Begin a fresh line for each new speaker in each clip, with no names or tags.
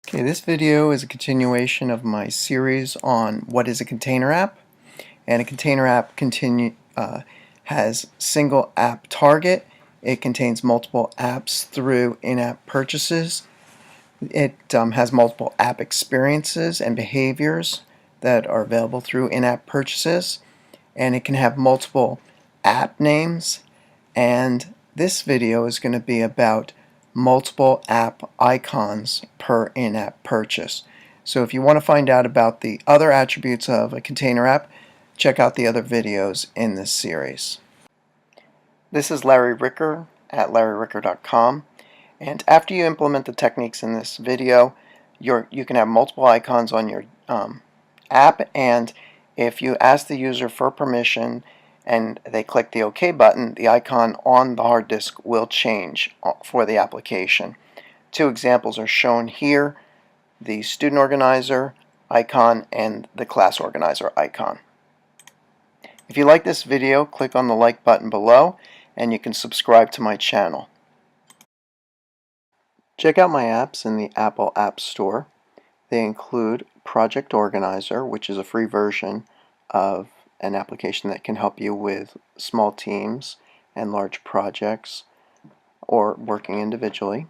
Okay, this video is a continuation of my series on what is a container app. And a container app has single app target. It contains multiple apps through in-app purchases. It has multiple app experiences and behaviors that are available through in-app purchases. And it can have multiple app names. And this video is going to be about multiple app icons per in-app purchase. So if you want to find out about the other attributes of a container app, check out the other videos in this series. This is Larry Ricker at larryricker.com, and after you implement the techniques in this video, you can have multiple icons on your app, and if you ask the user for permission and they click the OK button, the icon on the hard disk will change for the application. Two examples are shown here: the student organizer icon and the class organizer icon. If you like this video, click on the like button below and you can subscribe to my channel. Check out my apps in the Apple App Store. They include Project Organizer, which is a free version of an application that can help you with small teams and large projects or working individually.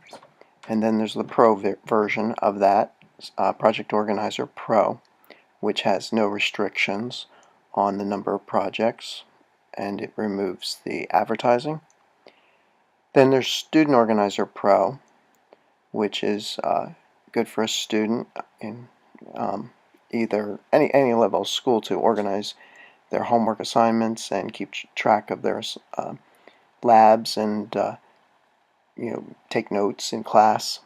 And then there's the Pro version of that, Project Organizer Pro, which has no restrictions on the number of projects and it removes the advertising. Then there's Student Organizer Pro, which is good for a student in either any level of school to organize their homework assignments and keep track of their labs and take notes in class.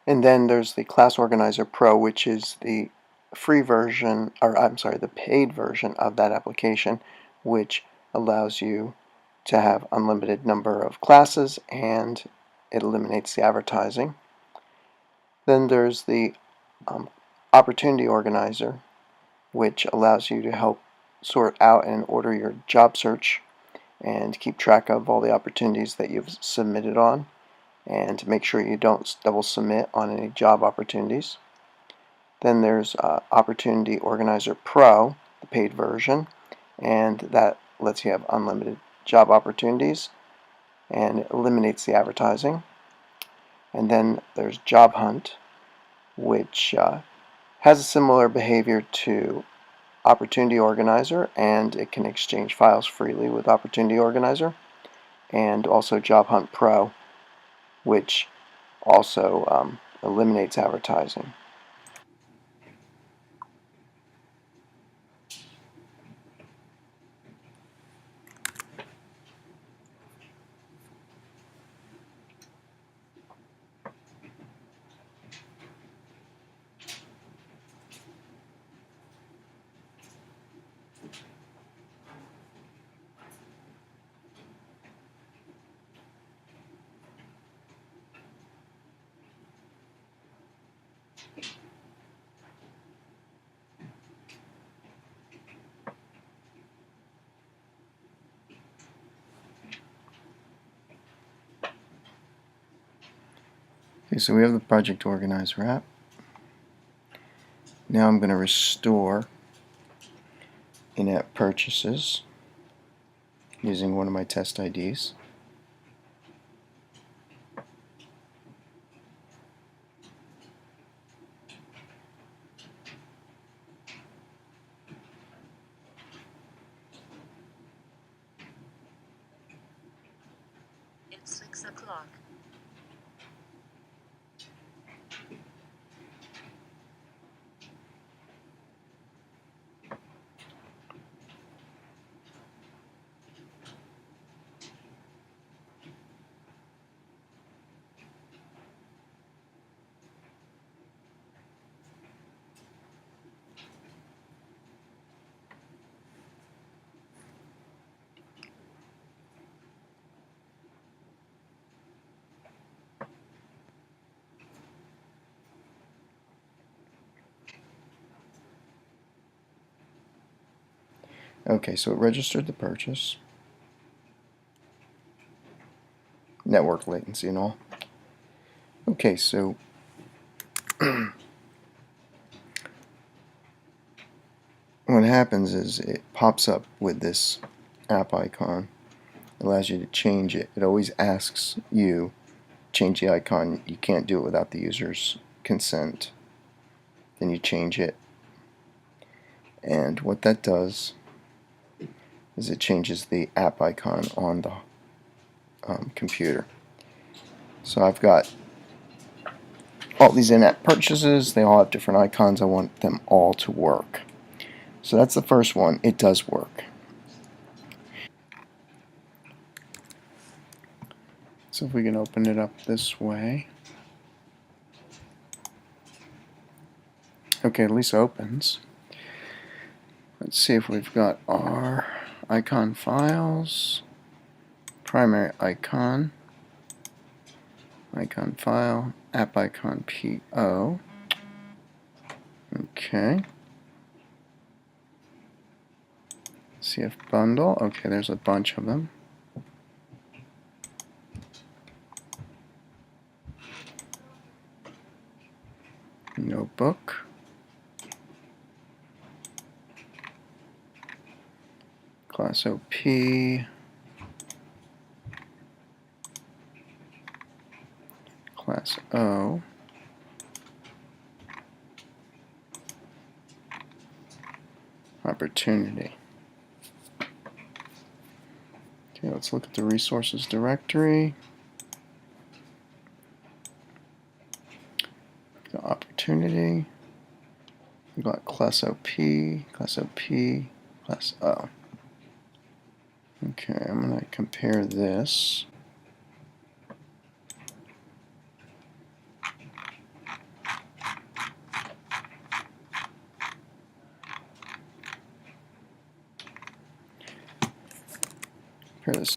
And then there's the Class Organizer Pro, which is the free version, or I'm sorry, the paid version of that application, which allows you to have unlimited number of classes and it eliminates the advertising. Then there's the Opportunity Organizer, which allows you to help sort out and order your job search and keep track of all the opportunities that you've submitted on and to make sure you don't double submit on any job opportunities. Then there's Opportunity Organizer Pro, the paid version, and that lets you have unlimited job opportunities and eliminates the advertising. And then there's Job Hunt, which has a similar behavior to Opportunity Organizer, and it can exchange files freely with Opportunity Organizer. And also Job Hunt Pro, which also eliminates advertising. Okay, so we have the Project Organizer app. Now I'm going to restore in-app purchases using one of my test IDs.
It's 6 o'clock.
Okay, so it registered the purchase, network latency and all. Okay, so what happens is it pops up with this app icon. It allows you to change it. It always asks you change the icon. You can't do it without the user's consent. Then you change it, and what that does is it changes the app icon on the computer. So I've got all these in-app purchases. They all have different icons. I want them all to work. So that's the first one. It does work. So if we can open it up this way. Okay, at least opens. Let's see if we've got our icon files. Primary icon. Icon file. App icon PO. Okay. CF bundle. Okay, there's a bunch of them. Notebook. Class OP. Class O. Opportunity. Okay, let's look at the resources directory. The opportunity. We've got class OP, class OP, class O. Okay, I'm going to compare this. Compare this.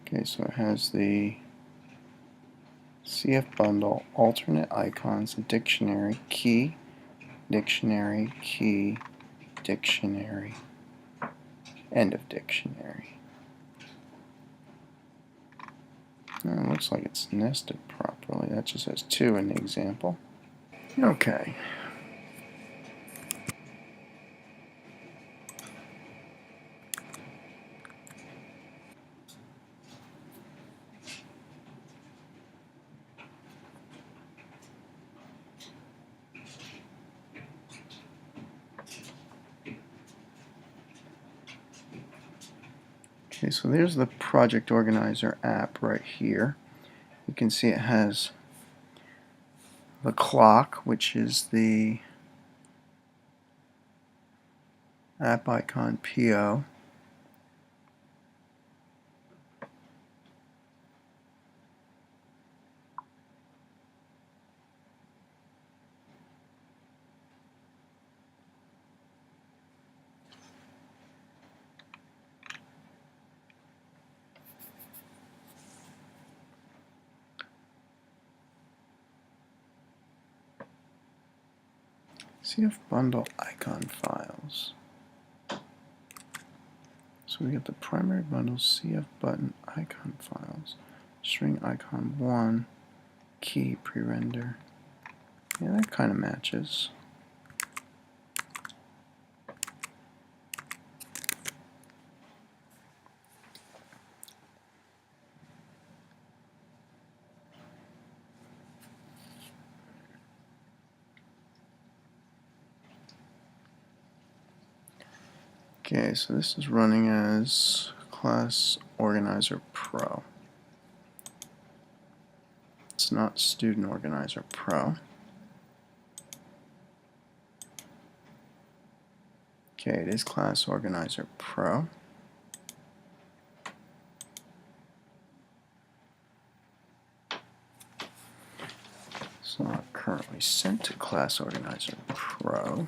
Okay, so it has the CF bundle, alternate icons, dictionary, key, dictionary, key, dictionary, end of dictionary. It looks like it's nested properly. That just has 2 in the example. Okay. Okay, so there's the Project Organizer app right here. You can see it has the clock, which is the app icon PO. CF bundle icon files. So we get the primary bundle CF button icon files, string icon 1, key pre-render. Yeah, that kind of matches. Okay, so this is running as Class Organizer Pro. It's not Student Organizer Pro. Okay, it is Class Organizer Pro. It's not currently sent to Class Organizer Pro.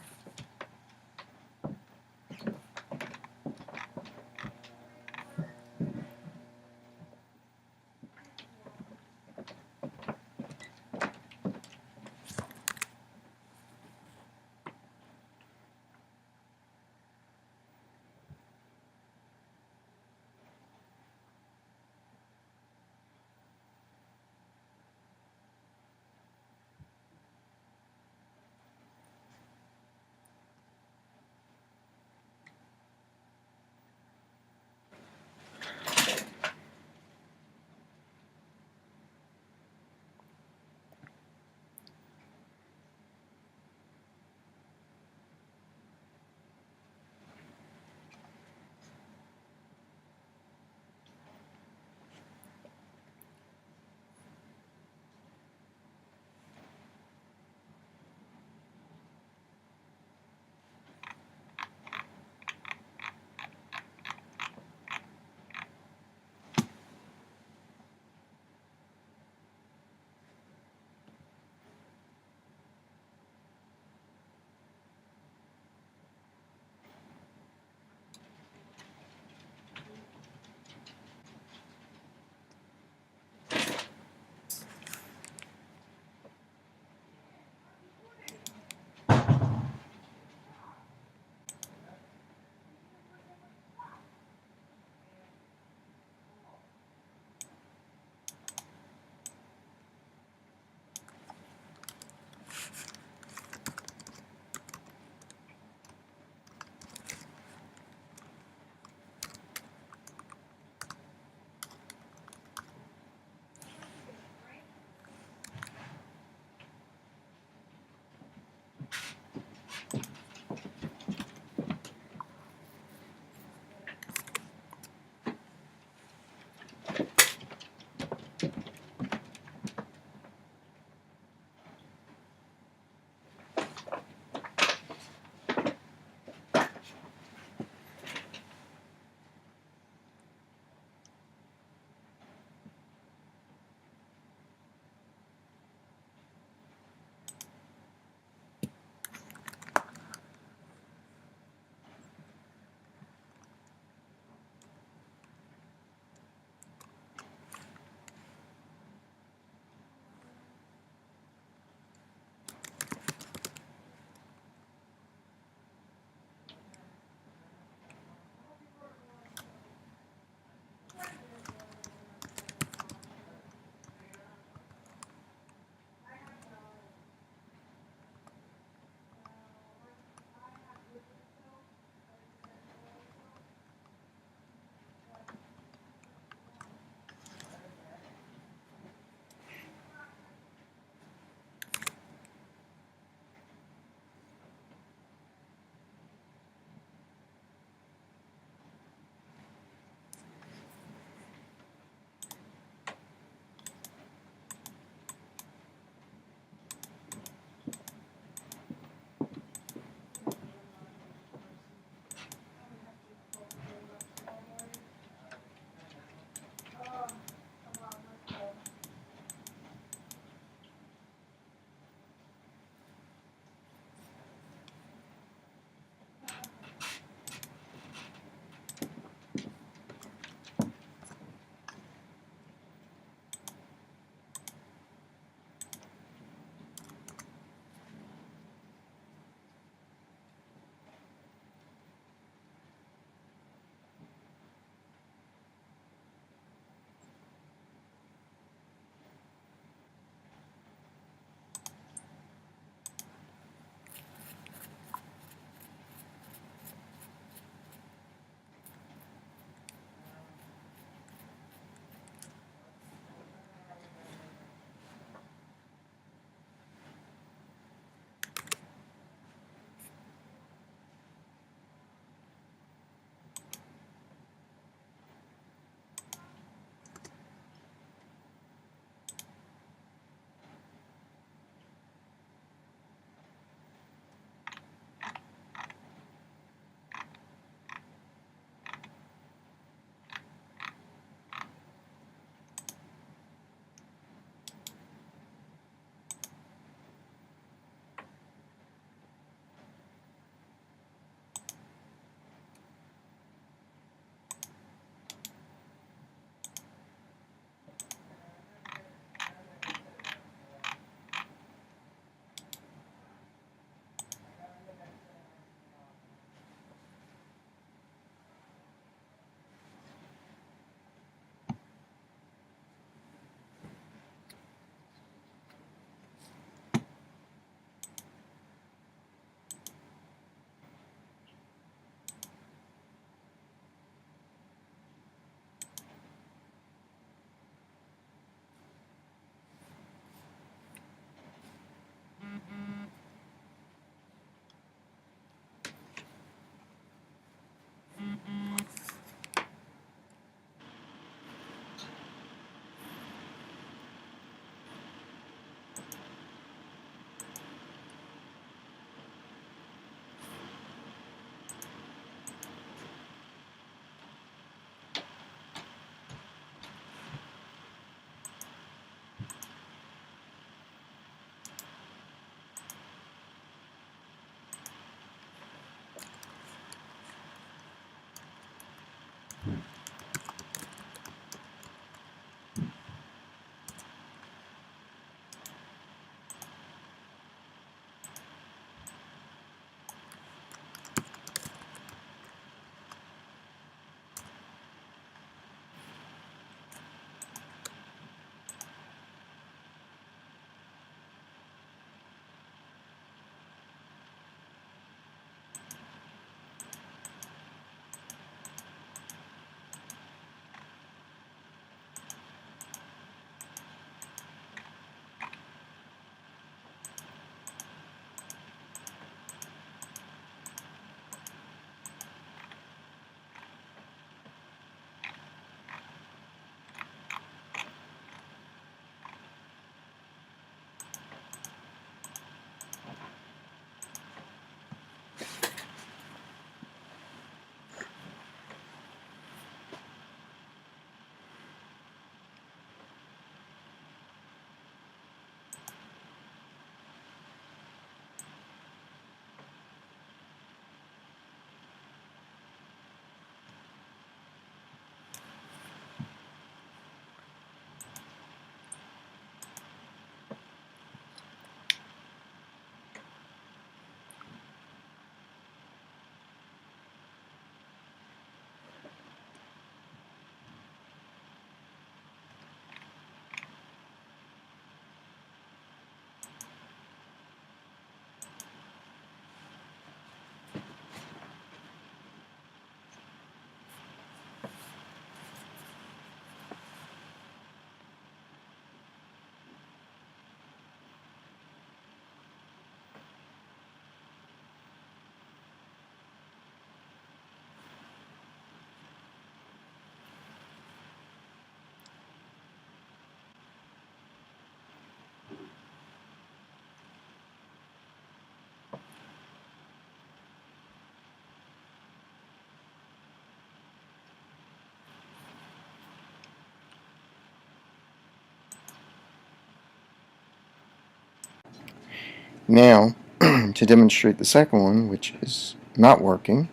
Now, to demonstrate the second one, which is not working,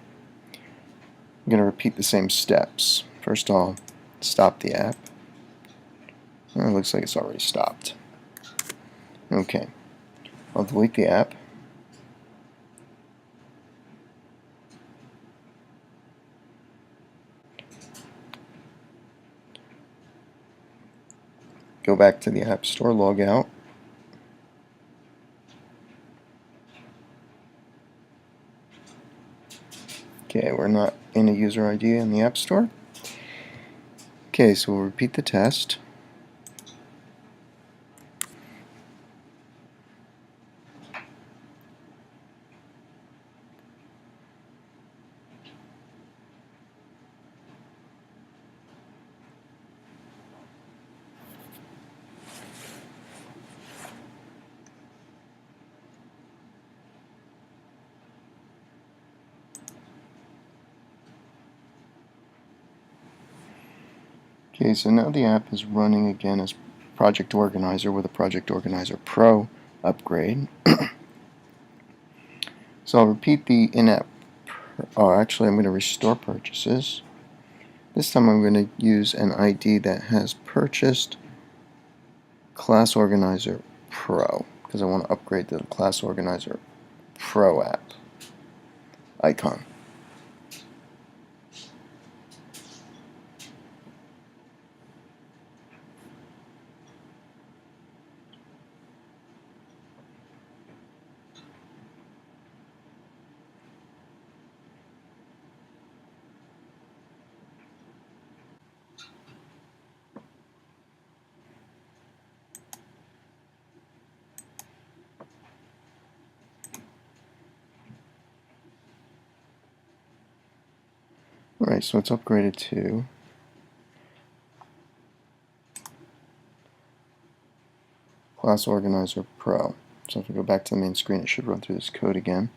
I'm going to repeat the same steps. First, I'll stop the app. It looks like it's already stopped. Okay, I'll delete the app. Go back to the App Store, log out. Okay, we're not in a user ID in the App Store. Okay, so we'll repeat the test. Okay, so now the app is running again as Project Organizer with a Project Organizer Pro upgrade. So I'll repeat the in-app, actually I'm going to restore purchases. This time I'm going to use an ID that has purchased Class Organizer Pro, because I want to upgrade to the Class Organizer Pro app icon. Alright, so it's upgraded to Class Organizer Pro. So if we go back to the main screen, it should run through this code again.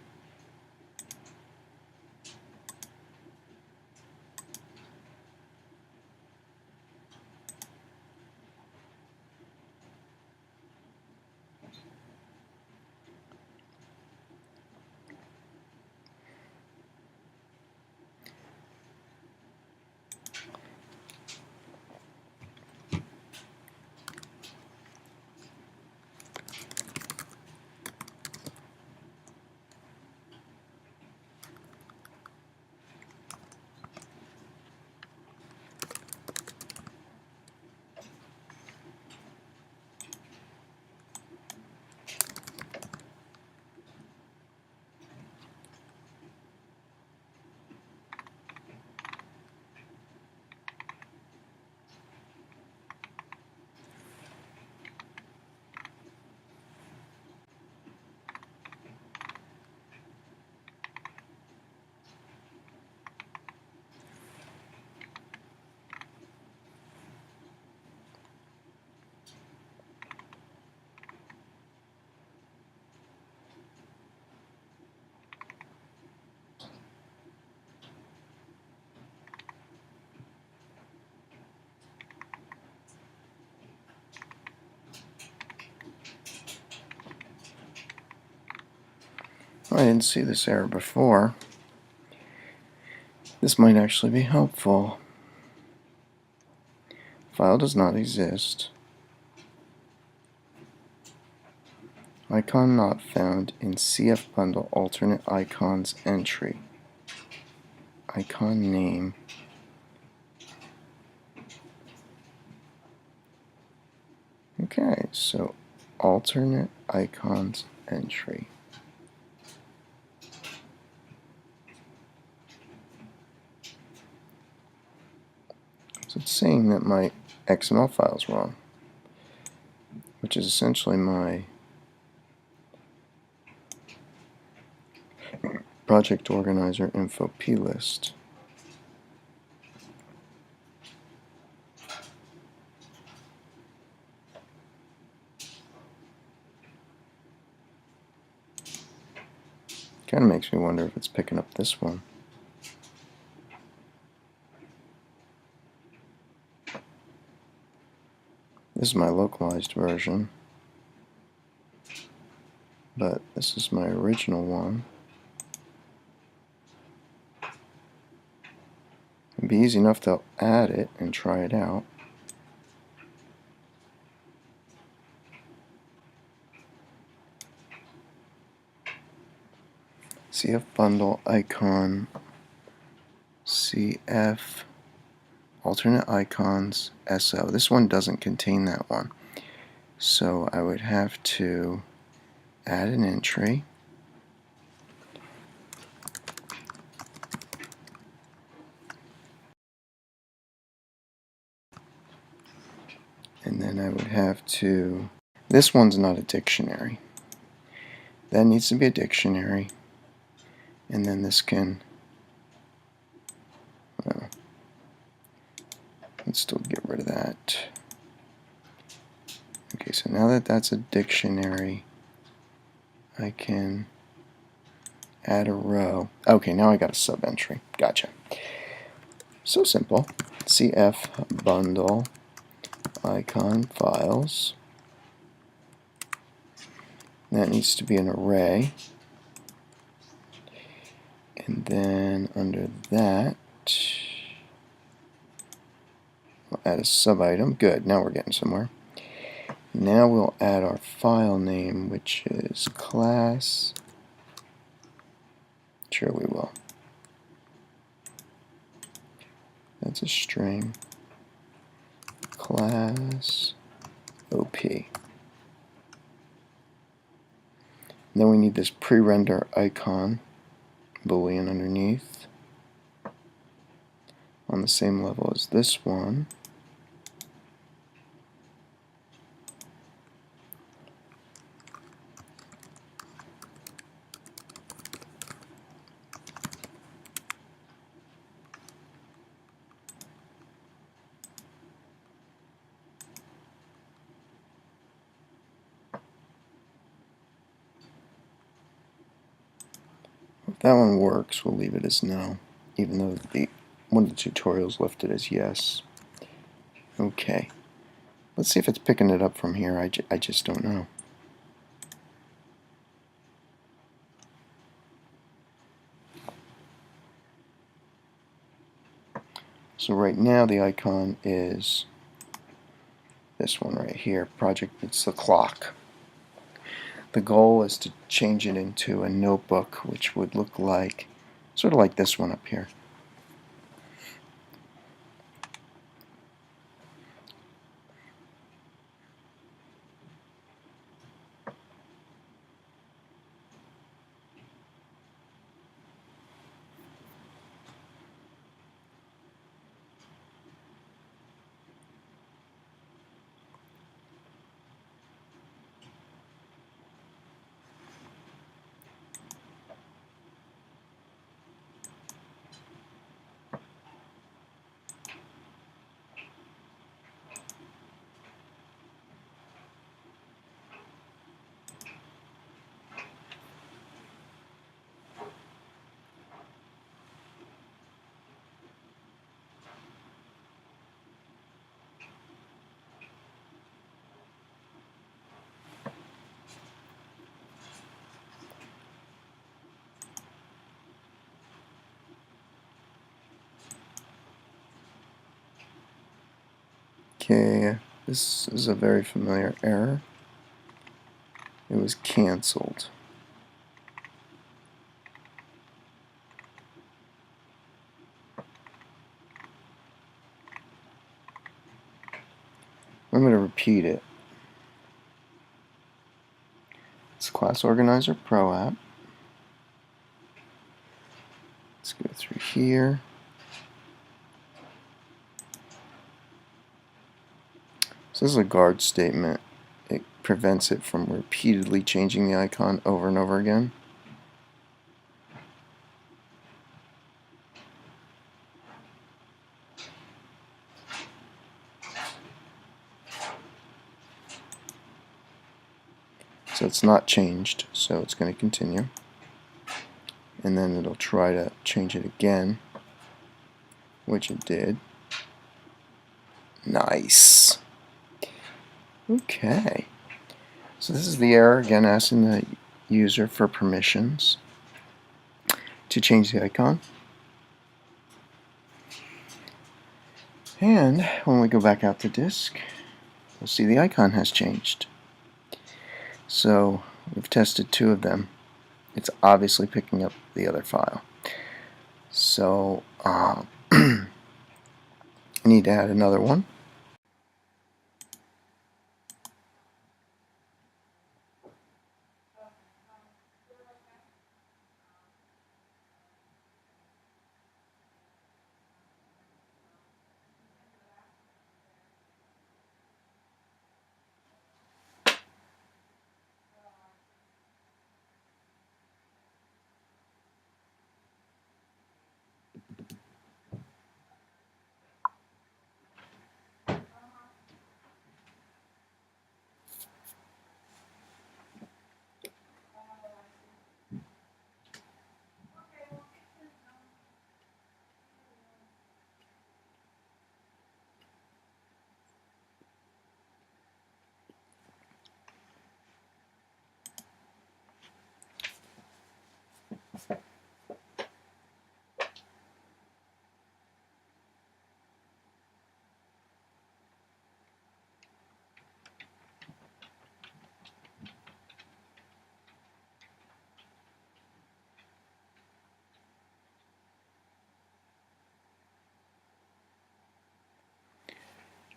I didn't see this error before. This might actually be helpful. File does not exist. Icon not found in CF bundle alternate icons entry. Icon name. Okay, so alternate icons entry. So it's saying that my XML file is wrong, which is essentially my Project Organizer info plist. Kind of makes me wonder if it's picking up this one. This is my localized version. but this is my original one. It'd be easy enough to add it and try it out. CF bundle icon, CF alternate icons, SO. This one doesn't contain that one. So I would have to add an entry. And then I would have to, this one's not a dictionary. That needs to be a dictionary. And then this can, well, let's still get rid of that. Okay, so now that that's a dictionary, I can add a row. Okay, now I got a sub-entry. Gotcha. So simple. CF bundle icon files. That needs to be an array. And then under that, we'll add a sub-item. Good, now we're getting somewhere. Now we'll add our file name, which is class. Sure we will. That's a string. Class OP. Then we need this pre-render icon boolean underneath on the same level as this one. If that one works, we'll leave it as no, even though one of the tutorials left it as yes. Okay, let's see if it's picking it up from here. I just don't know. So right now the icon is this one right here, project, it's the clock. The goal is to change it into a notebook, which would look like, sort of like this one up here. Okay, this is a very familiar error. It was canceled. I'm going to repeat it. It's Class Organizer Pro App. Let's go through here. So this is a guard statement. It prevents it from repeatedly changing the icon over and over again. So it's not changed, so it's going to continue. And then it'll try to change it again, which it did. Nice. Okay. So this is the error, again, asking the user for permissions to change the icon. And when we go back out to disk, we'll see the icon has changed. So we've tested 2 of them. It's obviously picking up the other file. So I need to add another one.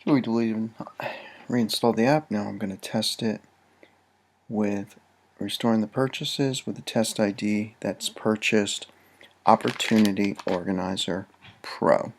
So we deleted and reinstalled the app. Now I'm going to test it with restoring the purchases with the test ID that's purchased Opportunity Organizer Pro.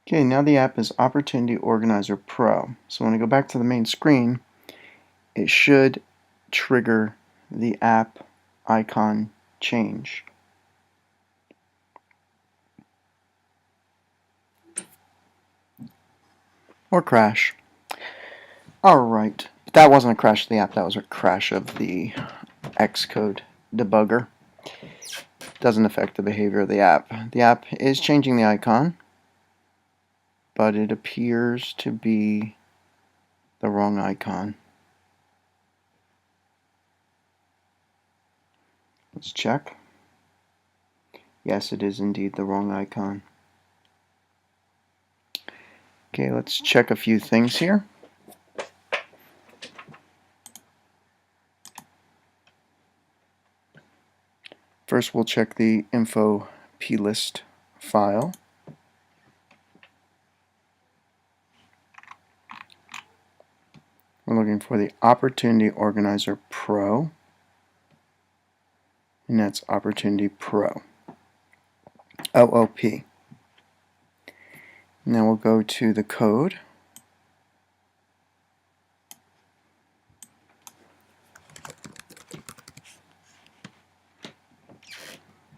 Okay, now the app is Opportunity Organizer Pro. So when I go back to the main screen, it should trigger the app icon change. Or crash. Alright, that wasn't a crash of the app, that was a crash of the Xcode debugger. Doesn't affect the behavior of the app. The app is changing the icon, but it appears to be the wrong icon. Let's check. Yes, it is indeed the wrong icon. Okay, let's check a few things here. First, we'll check the info plist file. We're looking for the Opportunity Organizer Pro, and that's Opportunity Pro, OOP. Now we'll go to the code.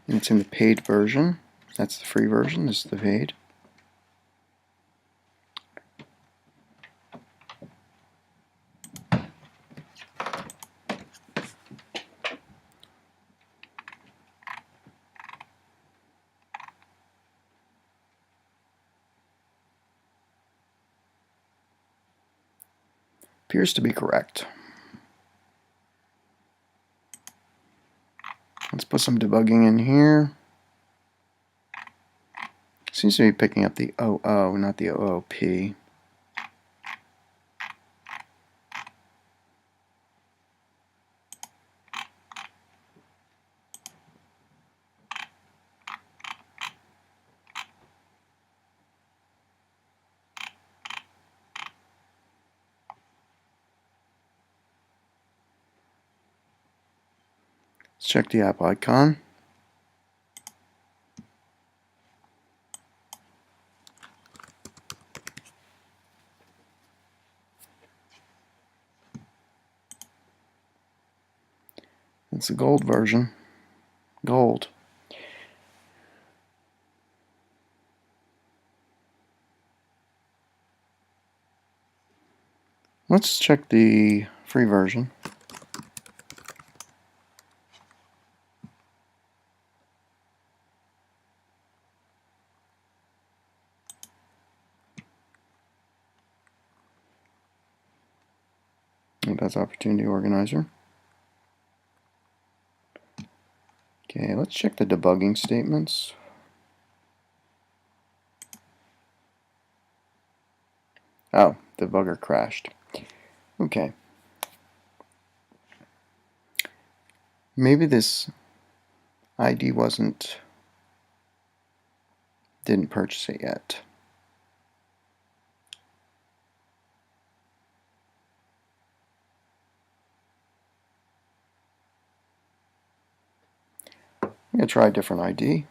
And it's in the paid version. That's the free version, this is the paid. Appears to be correct. Let's put some debugging in here. Seems to be picking up the OO, not the OOP. Let's check the app icon. It's the gold version. Gold. Let's check the free version. And that's Opportunity Organizer. Okay, let's check the debugging statements. Oh, debugger crashed. Okay. Maybe this ID didn't purchase it yet. I'm going to try a different ID.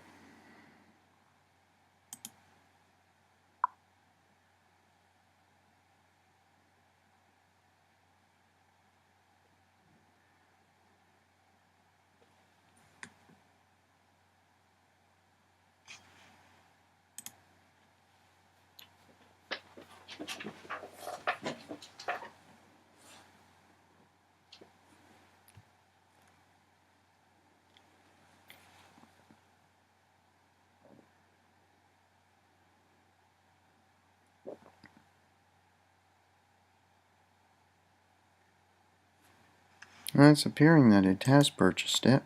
And it's appearing that it has purchased it.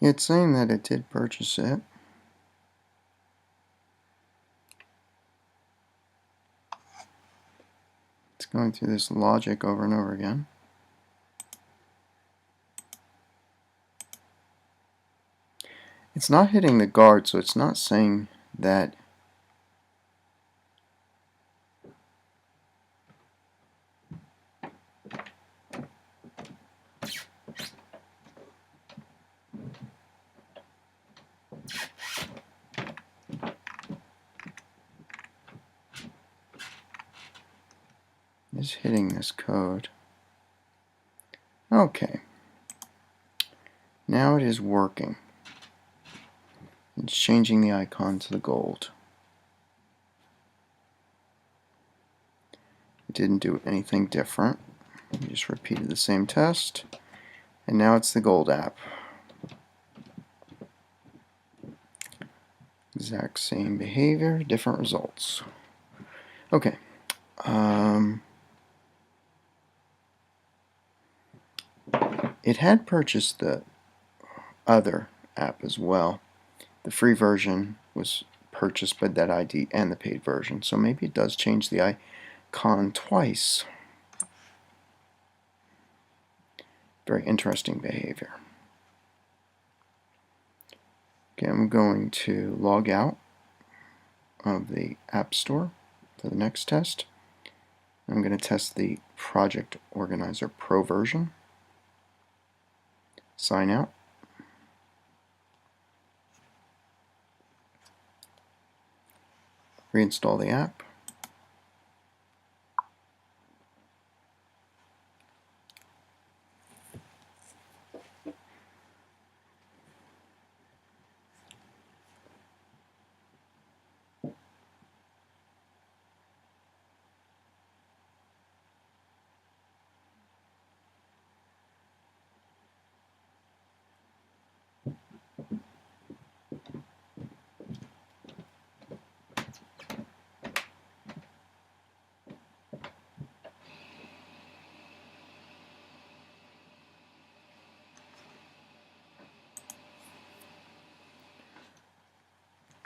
It's saying that it did purchase it. It's going through this logic over and over again. It's not hitting the guard, so it's not saying that it's hitting this code. Okay. Now it is working. It's changing the icon to the gold. It didn't do anything different. We just repeated the same test, and now it's the gold app. Exact same behavior, different results. Okay. It had purchased the other app as well. The free version was purchased by that ID and the paid version, so maybe it does change the icon twice. Very interesting behavior. Okay, I'm going to log out of the App Store for the next test. I'm going to test the Project Organizer Pro version. Sign out. Reinstall the app.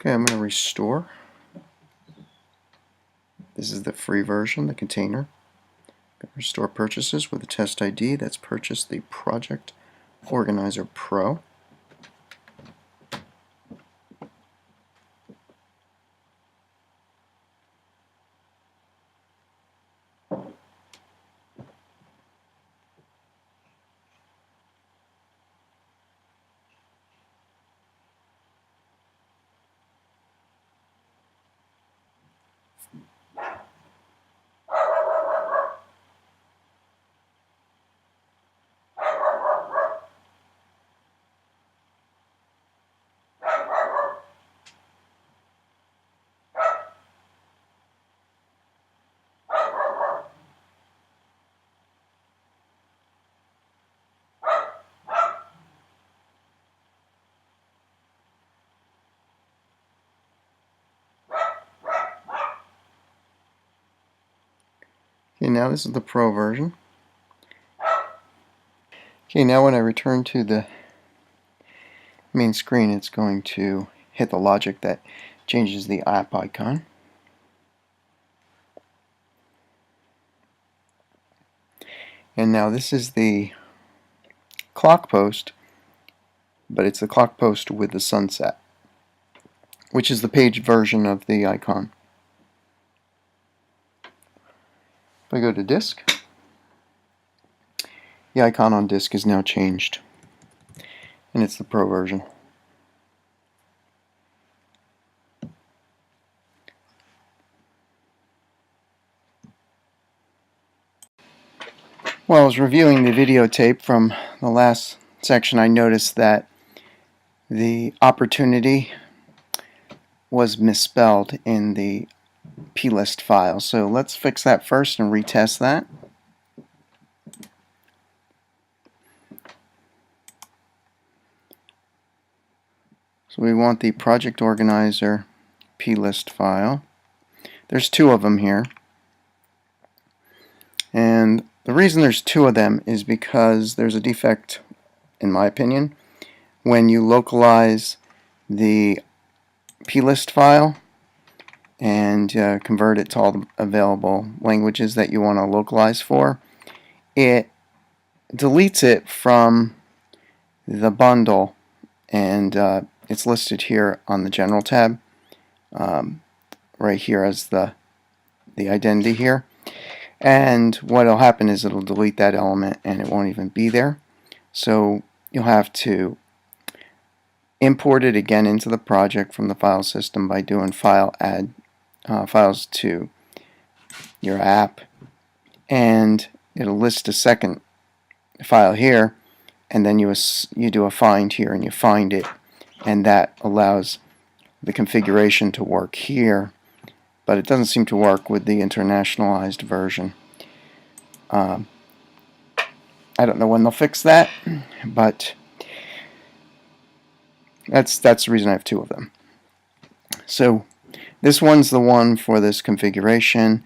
Okay, I'm going to restore. This is the free version, the container. Restore purchases with a test ID that's purchased the Project Organizer Pro. Okay, now this is the Pro version. Okay, now when I return to the main screen, it's going to hit the logic that changes the app icon. And now this is the clock post, but it's the clock post with the sunset, which is the page version of the icon. If I go to disk, the icon on disk is now changed, and it's the Pro version. While I was reviewing the videotape from the last section, I noticed that the opportunity was misspelled in the plist file. So let's fix that first and retest that. So we want the Project Organizer plist file. There's two of them here. And the reason there's two of them is because there's a defect, in my opinion, when you localize the plist file and convert it to all the available languages that you want to localize for. It deletes it from the bundle, and it's listed here on the General tab, right here as the identity here. And what will happen is it'll delete that element and it won't even be there. So you'll have to import it again into the project from the file system by doing file add files to your app, and it'll list a second file here, and then you do a find here and you find it, and that allows the configuration to work here, but it doesn't seem to work with the internationalized version. I don't know when they'll fix that, but that's the reason I have two of them. So this one's the one for this configuration.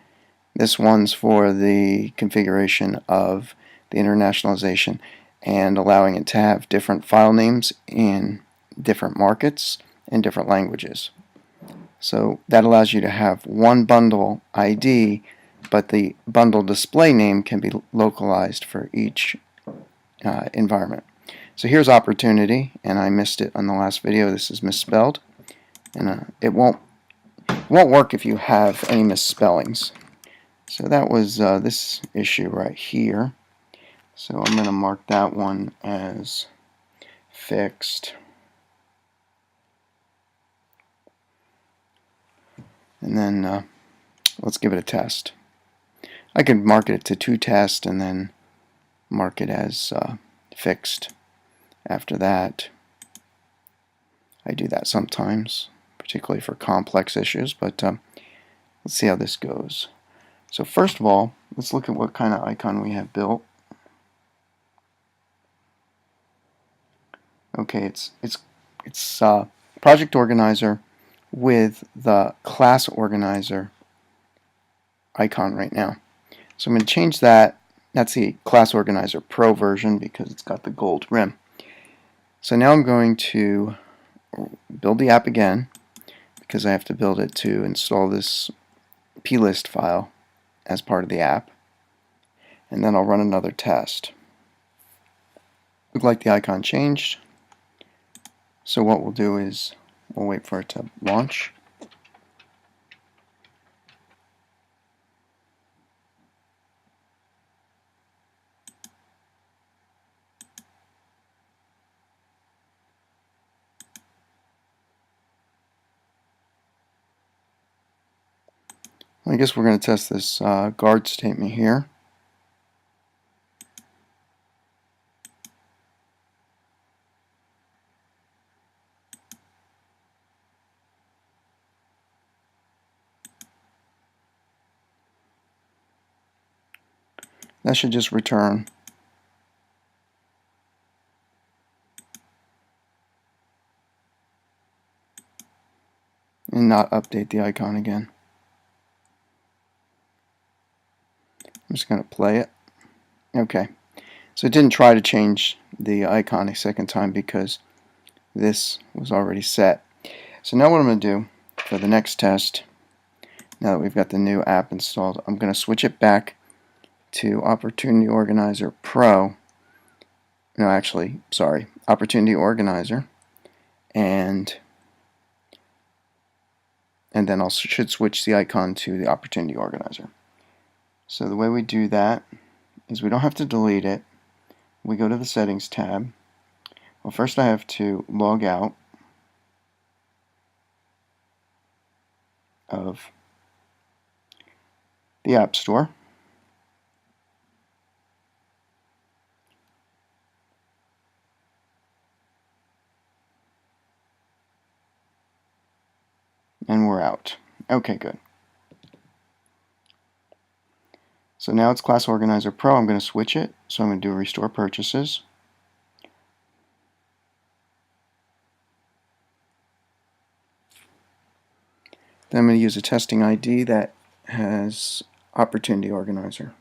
This one's for the configuration of the internationalization and allowing it to have different file names in different markets and different languages. So that allows you to have one bundle ID, but the bundle display name can be localized for each environment. So here's opportunity, and I missed it on the last video. This is misspelled, and it won't work if you have any misspellings. So that was this issue right here. So I'm going to mark that one as fixed. And then let's give it a test. I can mark it to test and then mark it as fixed after that. I do that sometimes, particularly for complex issues, but let's see how this goes. So first of all, let's look at what kind of icon we have built. Okay, it's Project Organizer with the Class Organizer icon right now. So I'm going to change that. That's the Class Organizer Pro version because it's got the gold rim. So now I'm going to build the app again. because I have to build it to install this plist file as part of the app, and then I'll run another test. Look like the icon changed, so what we'll do is we'll wait for it to launch. I guess we're going to test this guard statement here. That should just return and not update the icon again. I'm just going to play it. Okay, so it didn't try to change the icon a second time because this was already set. So now what I'm going to do for the next test, now that we've got the new app installed, I'm going to switch it back to Opportunity Organizer Pro. No, actually, sorry, Opportunity Organizer, and then I should switch the icon to the Opportunity Organizer. So the way we do that is we don't have to delete it. We go to the Settings tab. Well, first I have to log out of the App Store. And we're out. Okay, good. So now it's Class Organizer Pro. I'm going to switch it. So I'm going to do Restore Purchases. Then I'm going to use a testing ID that has Opportunity Organizer.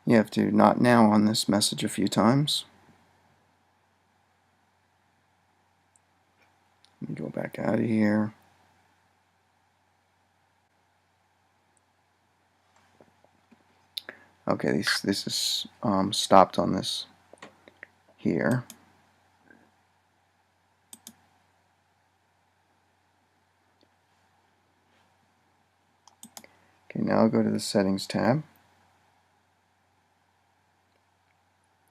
You have to not now on this message a few times. Let me go back out of here. Okay, this is stopped on this here. Okay, now I'll go to the Settings tab.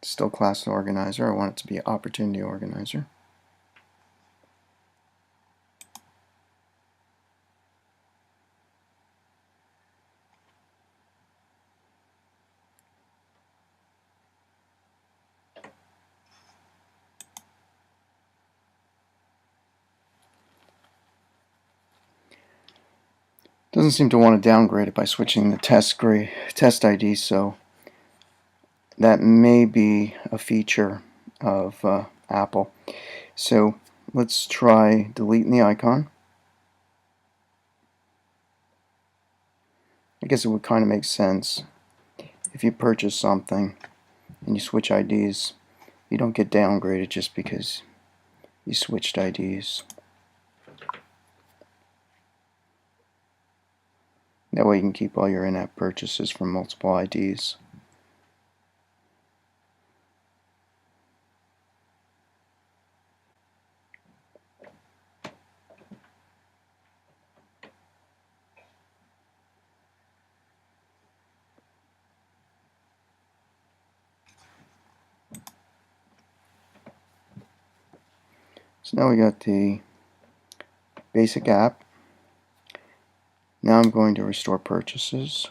Still Class Organizer. I want it to be Opportunity Organizer. Doesn't seem to want to downgrade it by switching the test ID, so that may be a feature of Apple. So let's try deleting the icon. I guess it would kind of make sense if you purchase something and you switch IDs, you don't get downgraded just because you switched IDs. That way you can keep all your in-app purchases from multiple IDs. So now we got the basic app. Now I'm going to restore purchases.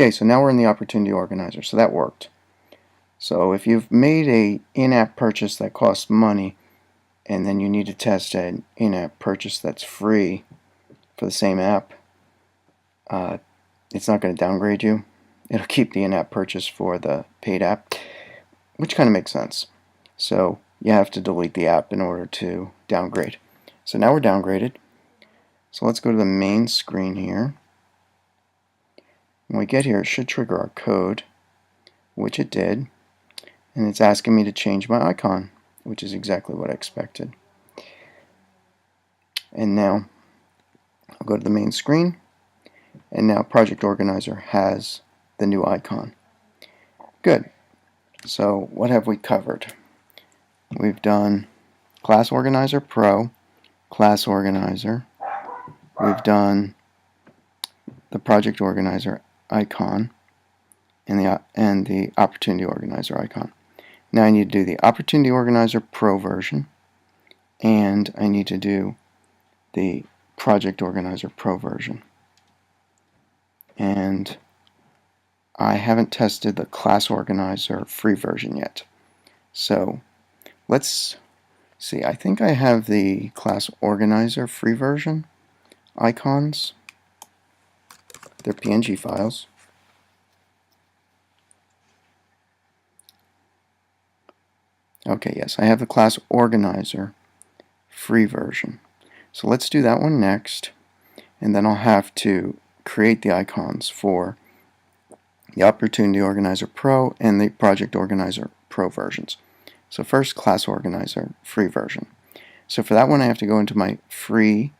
Okay, so now we're in the Opportunity Organizer, so that worked. So if you've made a in-app purchase that costs money, and then you need to test an in-app purchase that's free for the same app, it's not going to downgrade you. It'll keep the in-app purchase for the paid app, which kind of makes sense. So you have to delete the app in order to downgrade. So now we're downgraded. So let's go to the main screen here. When we get here, it should trigger our code, which it did. And it's asking me to change my icon, which is exactly what I expected. And now I'll go to the main screen, and now Project Organizer has the new icon. Good. So what have we covered? We've done Class Organizer Pro, Class Organizer. We've done the Project Organizer icon and the Opportunity Organizer icon. Now I need to do the Opportunity Organizer Pro version, and I need to do the Project Organizer Pro version. And I haven't tested the Class Organizer free version yet. So let's see, I think I have the Class Organizer free version icons. They're PNG files. Okay, yes, I have the Class Organizer free version. So let's do that one next, and then I'll have to create the icons for the Opportunity Organizer Pro and the Project Organizer Pro versions. So first, Class Organizer free version. So for that one, I have to go into my free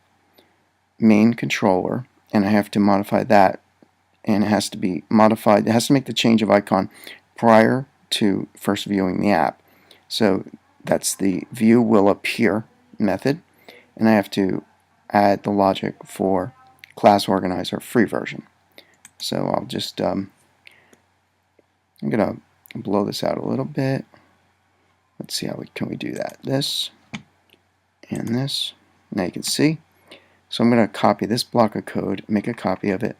main controller, and I have to modify that, and it has to be modified. It has to make the change of icon prior to first viewing the app. So that's the view will appear method, and I have to add the logic for Class Organizer free version. So I'll just I'm gonna blow this out a little bit. Let's see how can we do that. This and this. Now you can see. So I'm going to copy this block of code, make a copy of it,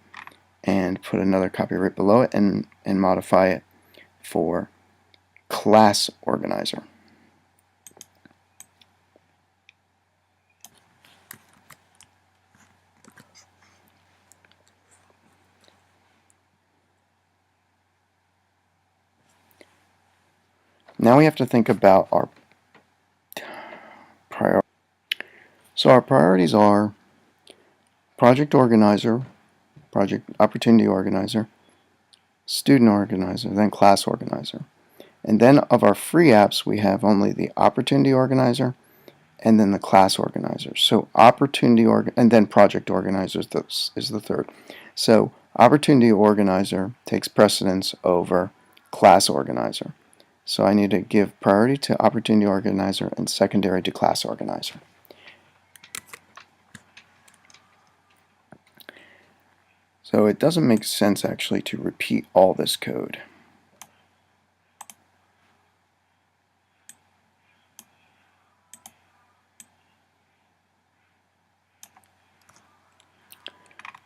and put another copy right below it, and modify it for Class Organizer. Now we have to think about our priorities. So our priorities are Project Organizer, Project Opportunity Organizer, Student Organizer, then Class Organizer. And then of our free apps, we have only the Opportunity Organizer and then the Class Organizer. So and then Project Organizer is the third. So Opportunity Organizer takes precedence over Class Organizer. So I need to give priority to Opportunity Organizer and secondary to Class Organizer. So it doesn't make sense actually to repeat all this code.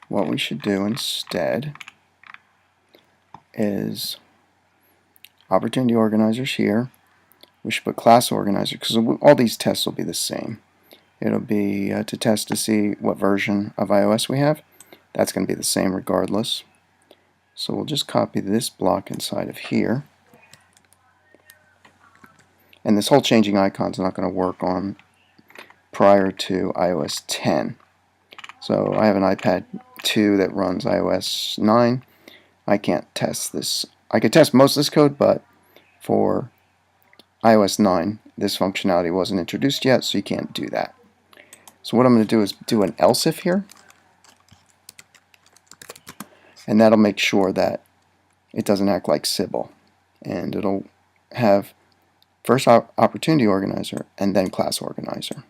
What we should do instead is Opportunity Organizers here. We should put Class Organizer because all these tests will be the same. It'll be to test to see what version of iOS we have. That's going to be the same regardless. So we'll just copy this block inside of here. And this whole changing icon is not going to work on prior to iOS 10. So I have an iPad 2 that runs iOS 9. I can't test this. I could test most of this code, but for iOS 9, this functionality wasn't introduced yet, so you can't do that. So what I'm going to do is do an else if here, and that'll make sure that it doesn't act like Sybil, and it'll have first Opportunity Organizer and then Class Organizer.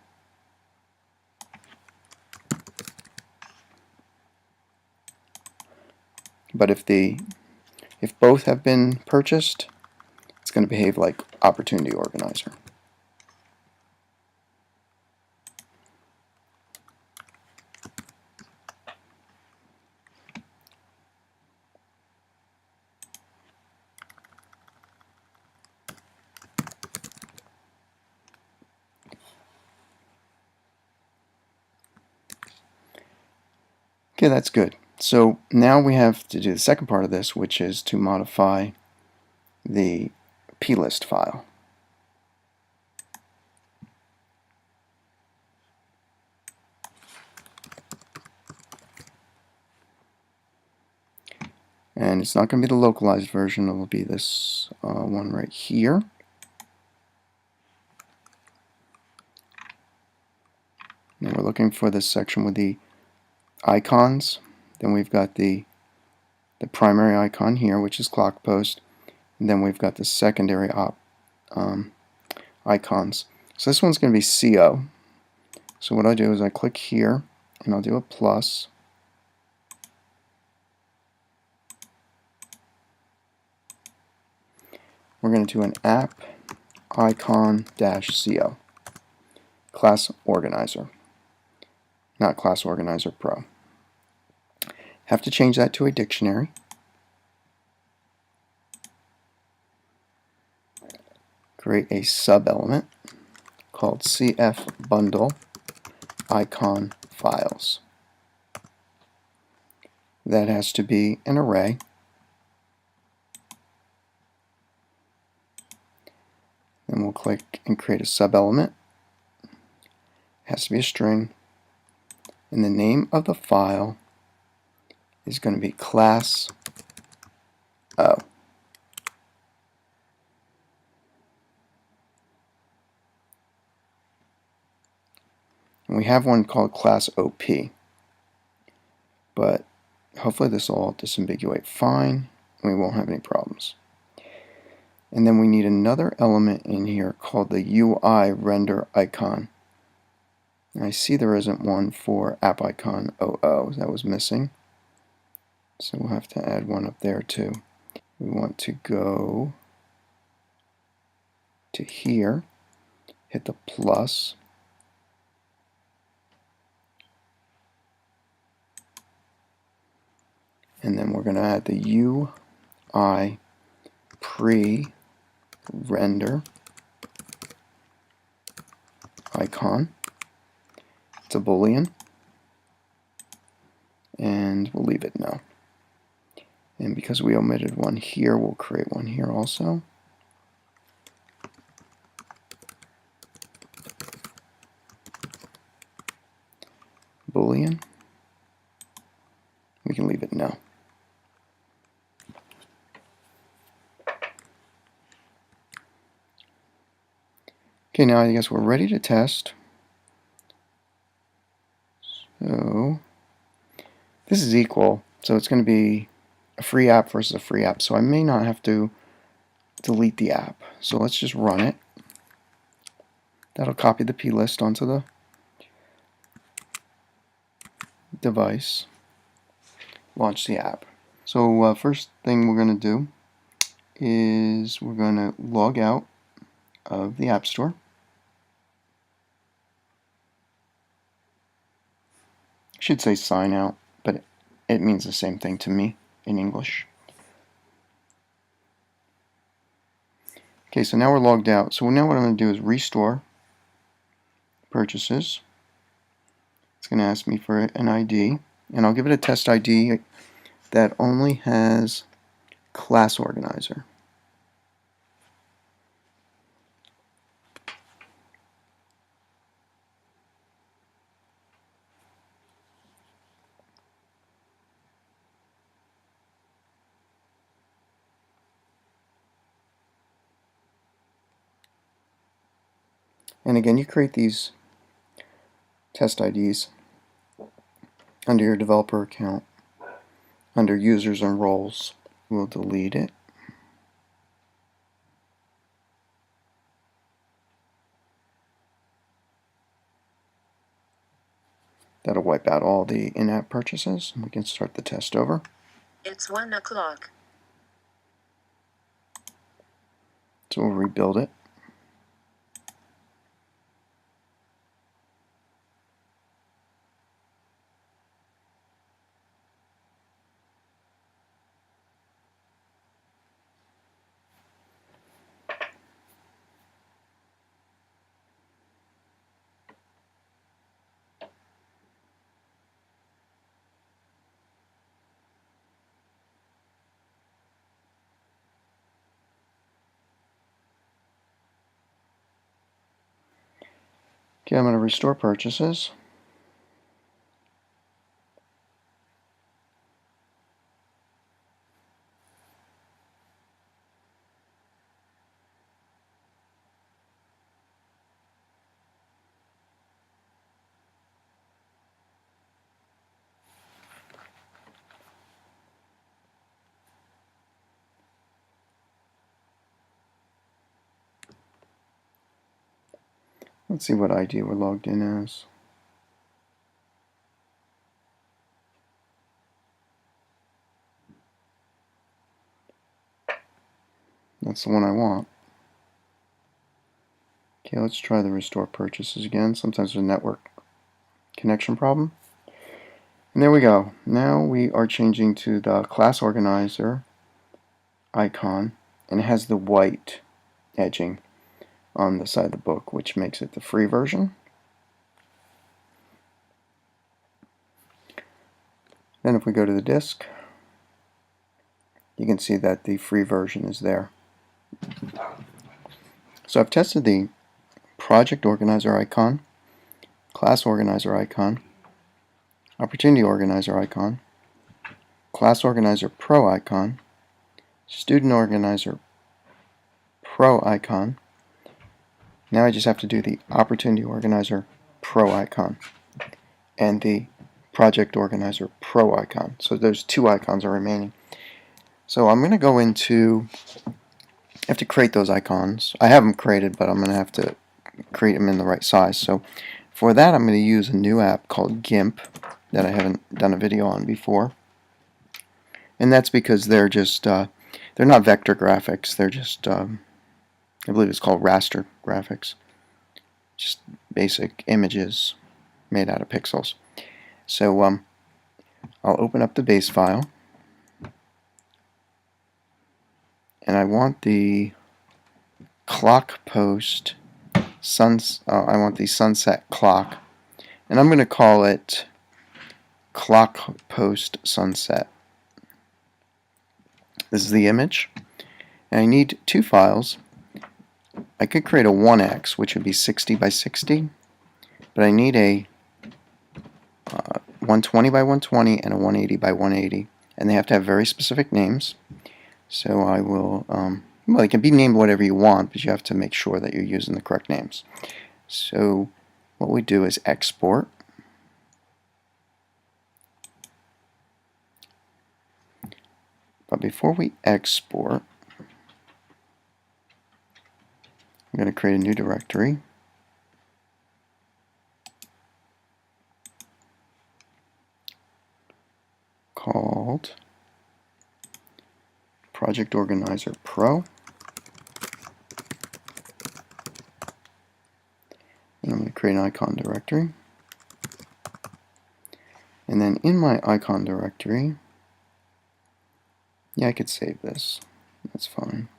But if both have been purchased, it's going to behave like Opportunity Organizer. Okay, that's good. So now we have to do the second part of this, which is to modify the plist file. And it's not going to be the localized version, it will be this one right here. And we're looking for this section with the icons. Then we've got the primary icon here, which is clock post. And then we've got the secondary icons. So this one's going to be CO. So what I do is I click here, and I'll do a plus. We're going to do an app icon-co, class organizer, not class organizer pro. Have to change that to a dictionary. Create a sub-element called CF bundle icon files. That has to be an array. Then we'll click and create a sub-element. Has to be a string. And the name of the file is going to be class O. And we have one called class OP. But hopefully this will all disambiguate fine. We won't have any problems. And then we need another element in here called the UI render icon. And I see there isn't one for app icon 00. That was missing. So we'll have to add one up there too. We want to go to here, hit the plus, and then we're going to add the UI pre-render icon. It's a Boolean, and we'll leave it now. And because we omitted one here, we'll create one here also. Boolean. We can leave it now. Okay, now I guess we're ready to test. So this is equal, so it's going to be a free app versus a free app. So I may not have to delete the app. So let's just run it. That'll copy the plist onto the device. Launch the app. So first thing we're going to do is we're going to log out of the App Store. I should say sign out, but it means the same thing to me in English. Okay, so now we're logged out. So now what I'm going to do is restore purchases. It's going to ask me for an ID, and I'll give it a test ID that only has class organizer. And again, you create these test IDs under your developer account, under users and roles. We'll delete it. That'll wipe out all the in-app purchases, and we can start the test over.
It's 1 o'clock.
So we'll rebuild it. Okay, I'm going to restore purchases. Let's see what ID we're logged in as. That's the one I want. Okay, let's try the restore purchases again. Sometimes there's a network connection problem. And there we go. Now we are changing to the class organizer icon, and it has the white edging on the side of the book, which makes it the free version. Then if we go to the disk, you can see that the free version is there. So I've tested the project organizer icon, class organizer icon, opportunity organizer icon, class organizer pro icon, student organizer pro icon. Now I just have to do the opportunity organizer pro icon and the project organizer pro icon. So those two icons are remaining. So I'm going to go into, I have to create those icons. I have them created, but I'm going to have to create them in the right size. So for that, I'm going to use a new app called GIMP that I haven't done a video on before. And that's because they're just, they're not vector graphics. They're just, I believe it's called raster graphics. Just basic images made out of pixels. So I'll open up the base file. And I want the clock post I want the sunset clock, and I'm going to call it clock post sunset. This is the image, and I need two files. I could create a 1x, which would be 60 by 60, but I need a 120 by 120 and a 180 by 180, and they have to have very specific names. So I will, well, it can be named whatever you want, but you have to make sure that you're using the correct names. So what we do is export. But before we export, I'm going to create a new directory. Called Project Organizer Pro. And I'm going to create an icon directory. And then in my icon directory, yeah, I could save this. That's fine.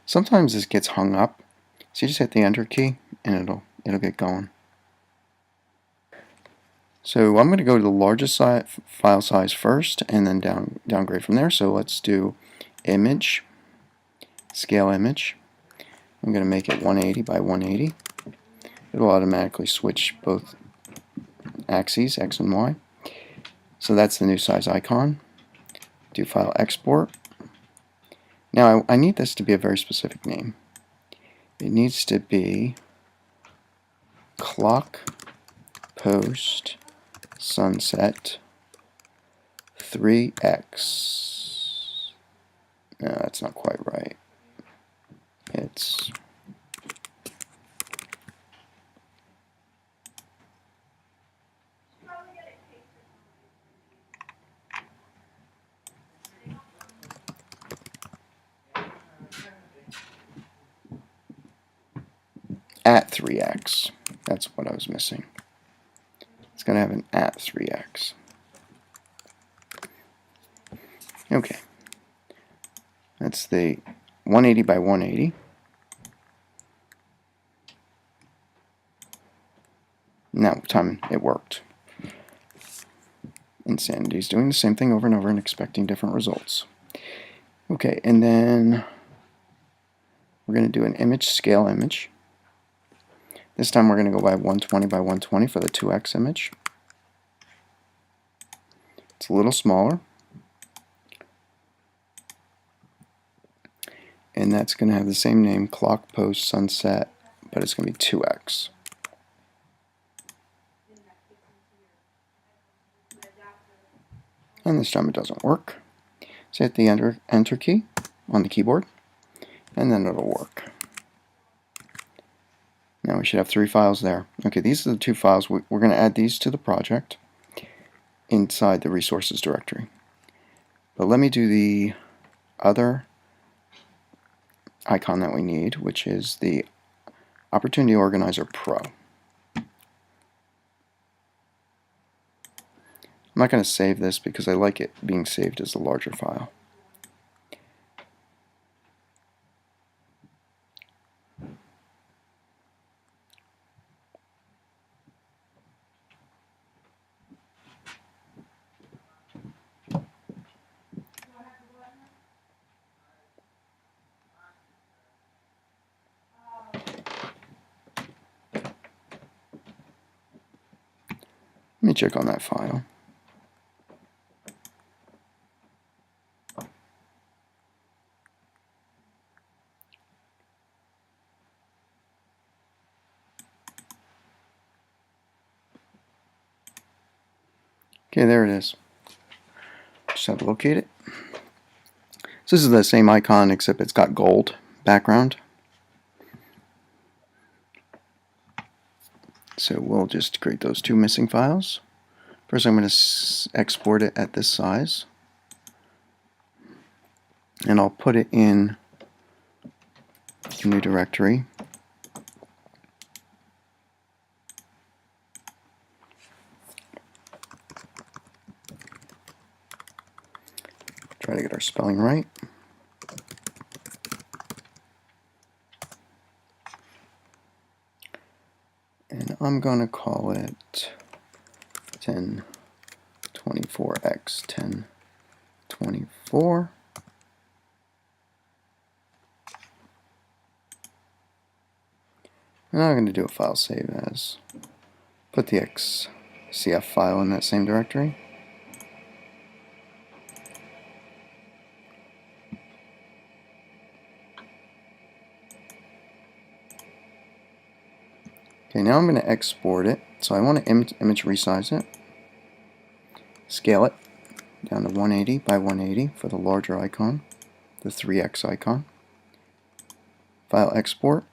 Sometimes this gets hung up, so you just hit the enter key and it'll get going. So I'm going to go to the largest file size first and then downgrade from there. So let's do image, scale image. I'm going to make it 180 by 180. It'll automatically switch both axes, X and Y. So that's the new size icon. Do file export. Now I need this to be a very specific name. It needs to be clock post sunset 3x. No, that's not quite right. It's at 3x. That's what I was missing. It's going to have an at 3x. Okay. That's the 180 by 180. Now, time it worked. Insanity is doing the same thing over and over and expecting different results. Okay, and then we're going to do an image scale image. This time we're going to go by 120 by 120 for the 2x image. It's a little smaller. And that's going to have the same name, clock, post, sunset, but it's going to be 2x. And this time it doesn't work. So hit the enter key on the keyboard, and then it'll work. Now we should have 3 files there. Okay, these are the 2 files. We're going to add these to the project inside the resources directory. But let me do the other icon that we need, which is the Opportunity Organizer Pro. I'm not going to save this because I like it being saved as a larger file. Let me check on that file. Okay, there it is. Just have to locate it. So this is the same icon except it's got gold background. So we'll just create those 2 missing files. First I'm going to export it at this size. And I'll put it in a new directory. Try to get our spelling right. And I'm going to call it 1024x 1024. And I'm going to do a file save as. Put the XCF file in that same directory. Okay, now I'm going to export it. So I want to image resize it. Scale it down to 180 by 180 for the larger icon, the 3x icon. File export.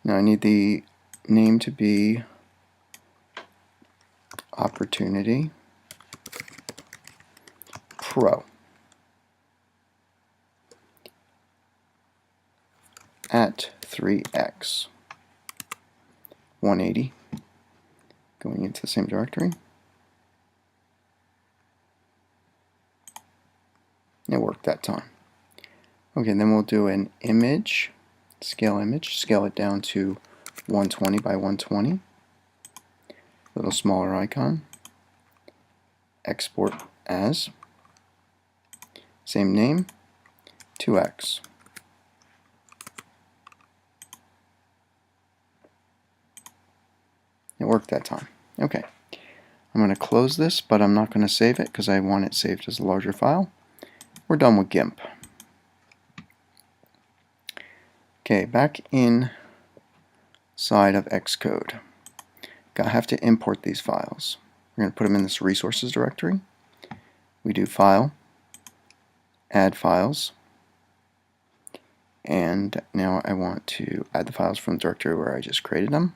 Now I need the name to be Opportunity Pro at 3x 180, going into the same directory. It worked that time. Okay, then we'll do an image, scale it down to 120 by 120, little smaller icon, export as, same name, 2x. It worked that time. Okay, I'm going to close this, but I'm not going to save it because I want it saved as a larger file. We're done with GIMP. Okay, back inside of Xcode. I have to import these files. We're going to put them in this resources directory. We do File, Add Files, and now I want to add the files from the directory where I just created them.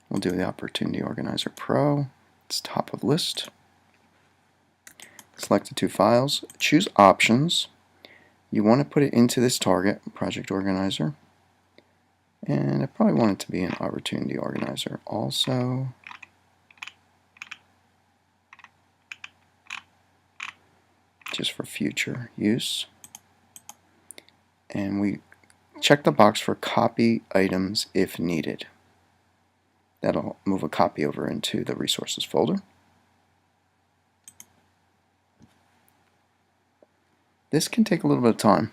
We'll do the Opportunity Organizer Pro. It's top of list. Select the 2 files. Choose Options. You want to put it into this target, Project Organizer. And I probably want it to be an Opportunity Organizer also. Just for future use. And we check the box for copy items if needed. That'll move a copy over into the resources folder. This can take a little bit of time.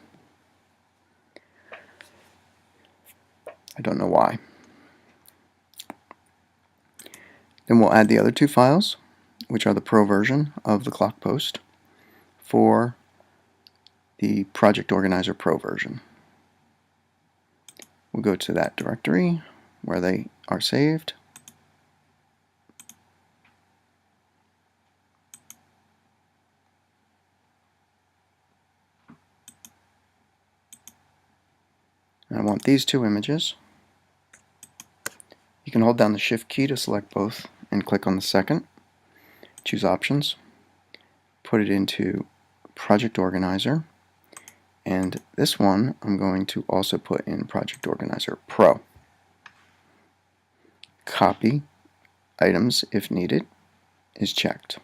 I don't know why. Then we'll add the other two files, which are the Pro version of the clock post for the Project Organizer Pro version. We'll go to that directory where they are saved. And I want these two images. You can hold down the Shift key to select both and click on the second. Choose Options. Put it into Project Organizer. And this one I'm going to also put in Project Organizer Pro. Copy items if needed is checked.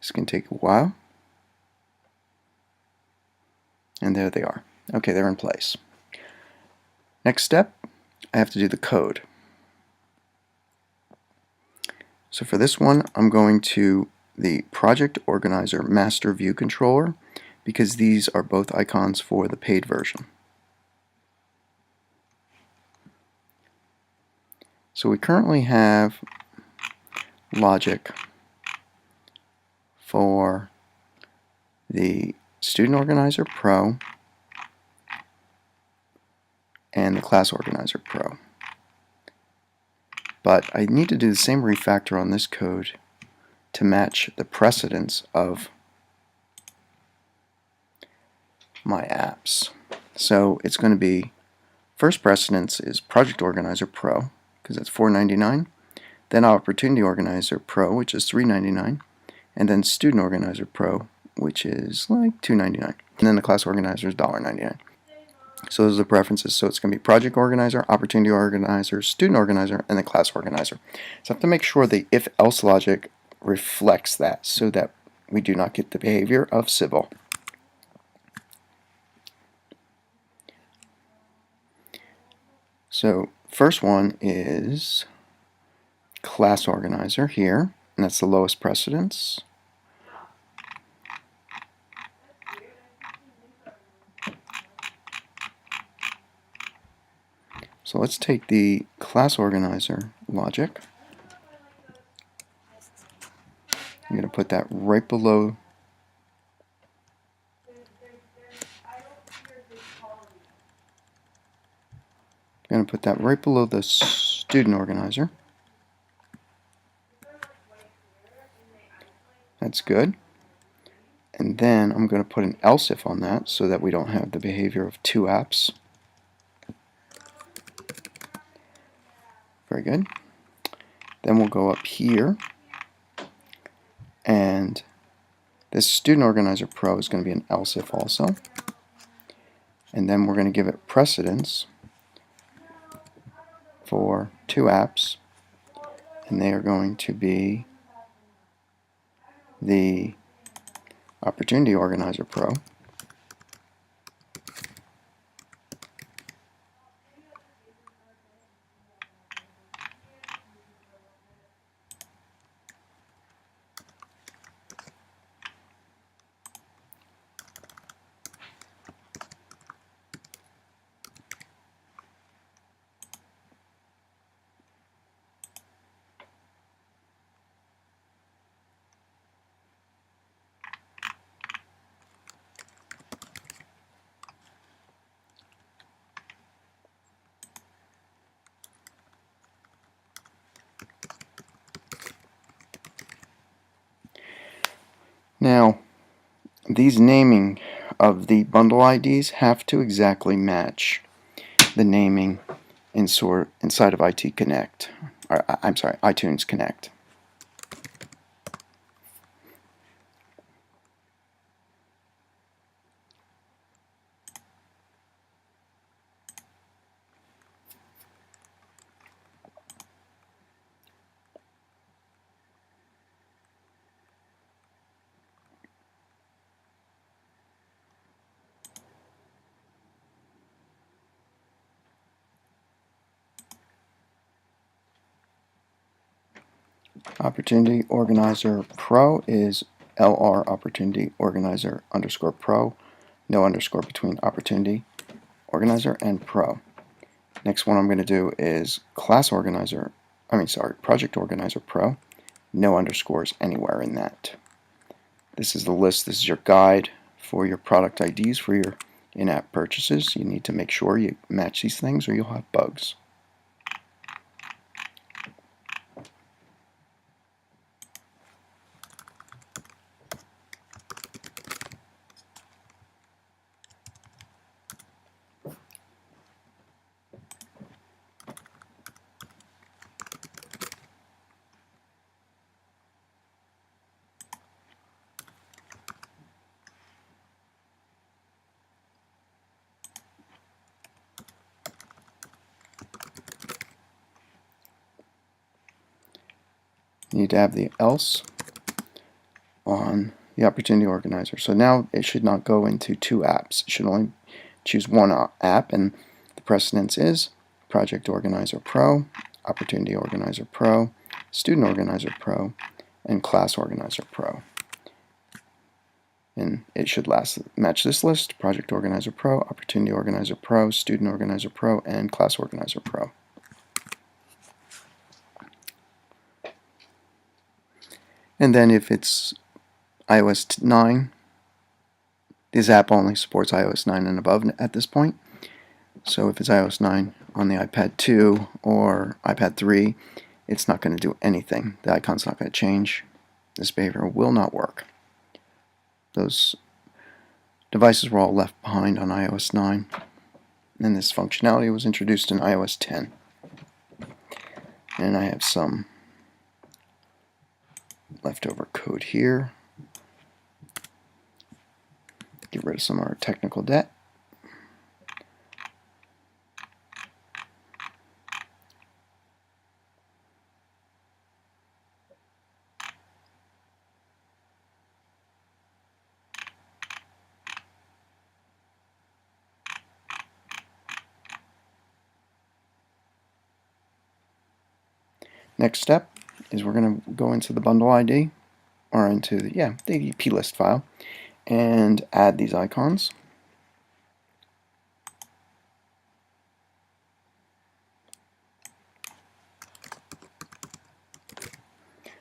This can take a while. And there they are. Okay, they're in place. Next step, I have to do the code. So for this one, I'm going to the Project Organizer Master View Controller because these are both icons for the paid version. So we currently have logic for the Student Organizer Pro and the Class Organizer Pro. But I need to do the same refactor on this code to match the precedence of my apps. So it's going to be, first precedence is Project Organizer Pro, because that's $4.99, then Opportunity Organizer Pro, which is $3.99, and then Student Organizer Pro, which is like $2.99, and then the Class Organizer is $1.99. So those are the preferences. So it's going to be Project Organizer, Opportunity Organizer, Student Organizer, and the Class Organizer. So I have to make sure the if-else logic reflects that so that we do not get the behavior of Civil. So first one is Class Organizer here, and that's the lowest precedence. So let's take the Class Organizer logic. I'm going to put that right below the Student Organizer. That's good. And then I'm going to put an else if on that so that we don't have the behavior of two apps. Very good. Then we'll go up here, and this Student Organizer Pro is going to be an else if also. And then we're going to give it precedence for two apps, and they are going to be the Opportunity Organizer Pro Now, these naming of the bundle IDs have to exactly match the naming inside of IT Connect. Or, I'm sorry, iTunes Connect. Opportunity Organizer Pro is LR Opportunity Organizer underscore Pro. No underscore between Opportunity Organizer and Pro. Next one I'm going to do is Project Organizer Pro. No underscores anywhere in that. This is the list. This is your guide for your product IDs for your in-app purchases. You need to make sure you match these things or you'll have bugs. You need to have the else on the Opportunity Organizer. So now it should not go into two apps. It should only choose one app, and the precedence is Project Organizer Pro, Opportunity Organizer Pro, Student Organizer Pro, and Class Organizer Pro. And it should match this list: Project Organizer Pro, Opportunity Organizer Pro, Student Organizer Pro, and Class Organizer Pro. And then if it's iOS 9, this app only supports iOS 9 and above at this point. So if it's iOS 9 on the iPad 2 or iPad 3, it's not going to do anything. The icon's not going to change. This behavior will not work. Those devices were all left behind on iOS 9, and this functionality was introduced in iOS 10. And I have some leftover code here. Get rid of some of our technical debt. Next step is we're going to go into the bundle ID, or into the plist file, and add these icons.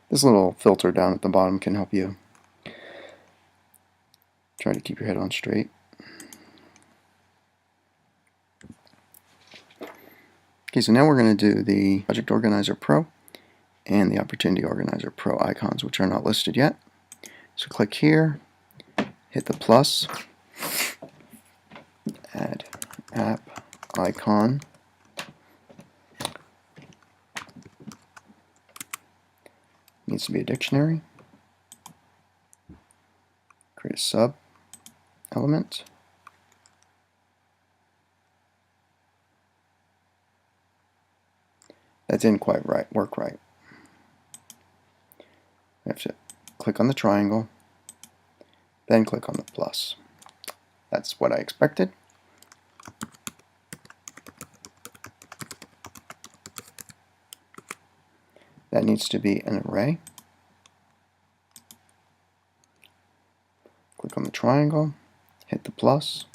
This little filter down at the bottom can help you try to keep your head on straight. Okay, so now we're going to do the Project Organizer Pro and the Opportunity Organizer Pro icons, which are not listed yet. So click here, hit the plus, add app icon, needs to be a dictionary, create a sub element, that didn't quite work right. I have to click on the triangle, then click on the plus. That's what I expected. That needs to be an array. Click on the triangle, hit the plus,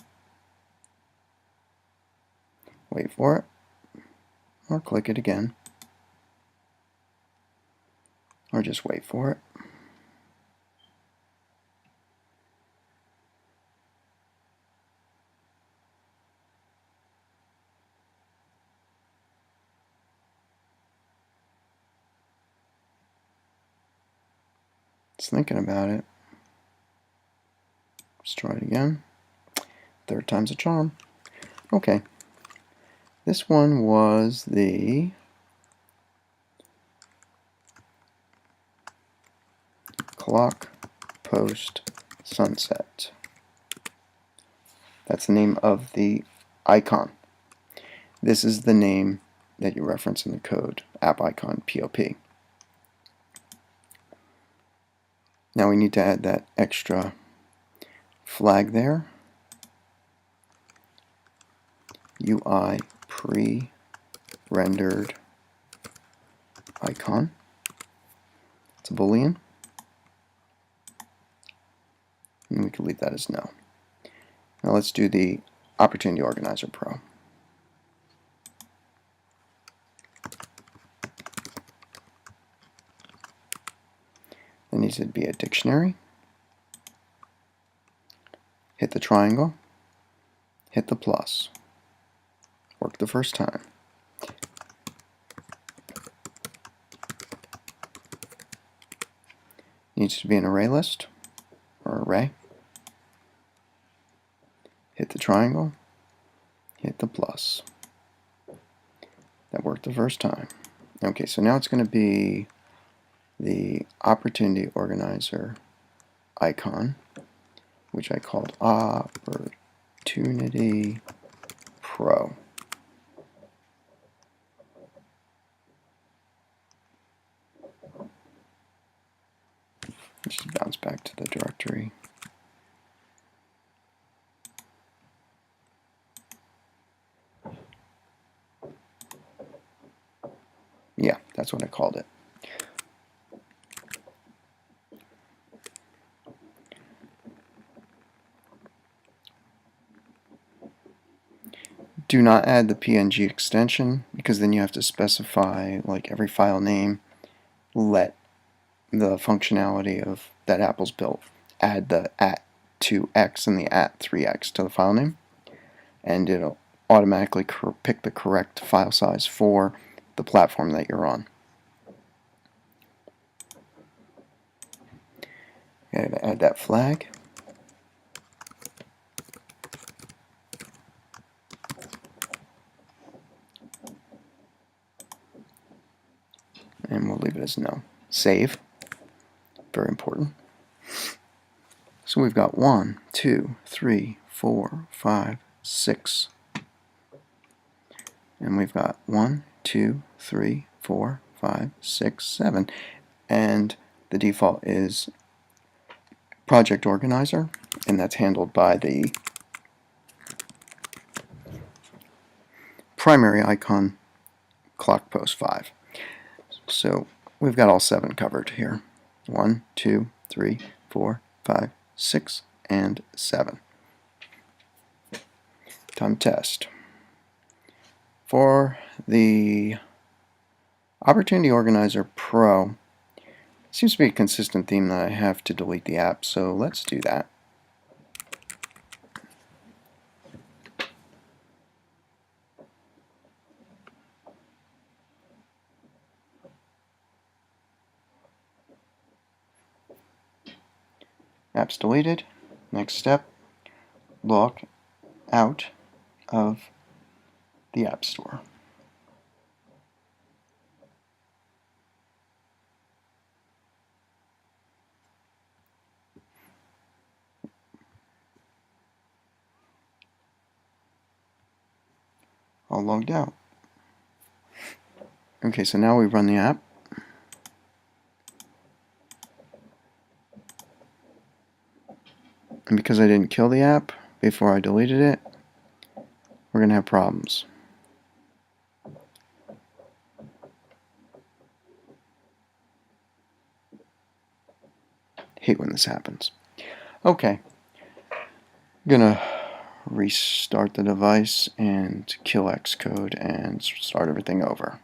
wait for it, or click it again, or just wait for it. It's thinking about it. Let's try it again. Third time's a charm. Okay. This one was the clock post sunset. That's the name of the icon. This is the name that you reference in the code, app icon POP. Now we need to add that extra flag there. UI pre-rendered icon. It's a Boolean. And we can leave that as no. Now let's do the Opportunity Organizer Pro. There needs to be a dictionary. Hit the triangle. Hit the plus. Work the first time. Needs to be an array list or array. Hit the triangle. Hit the plus. That worked the first time. Okay, so now it's going to be the Opportunity Organizer icon, which I called Opportunity Pro. Just bounce back to the directory. Yeah, that's what I called it. Do not add the PNG extension, because then you have to specify, like, every file name. Let the functionality of that Apple's built add the @2x and the @3x to the file name, and it'll automatically pick the correct file size for the platform that you're on. Gotta add that flag. And we'll leave it as no. Save. Very important. So we've got 1, 2, 3, 4, 5, 6. And we've got 1, 2, 3, 4, 5, 6, 7. And the default is Project Organizer, and that's handled by the primary icon clock post 5. So we've got all 7 covered here. 1, 2, 3, 4, 5, 6, and 7. Time to test. For the Opportunity Organizer Pro, seems to be a consistent theme that I have to delete the app, so let's do that. App's deleted. Next step, log out of the App Store. All logged out. Okay, so now we run the app. And because I didn't kill the app before I deleted it, we're going to have problems. Hate when this happens. Okay, I'm gonna restart the device and kill Xcode and start everything over.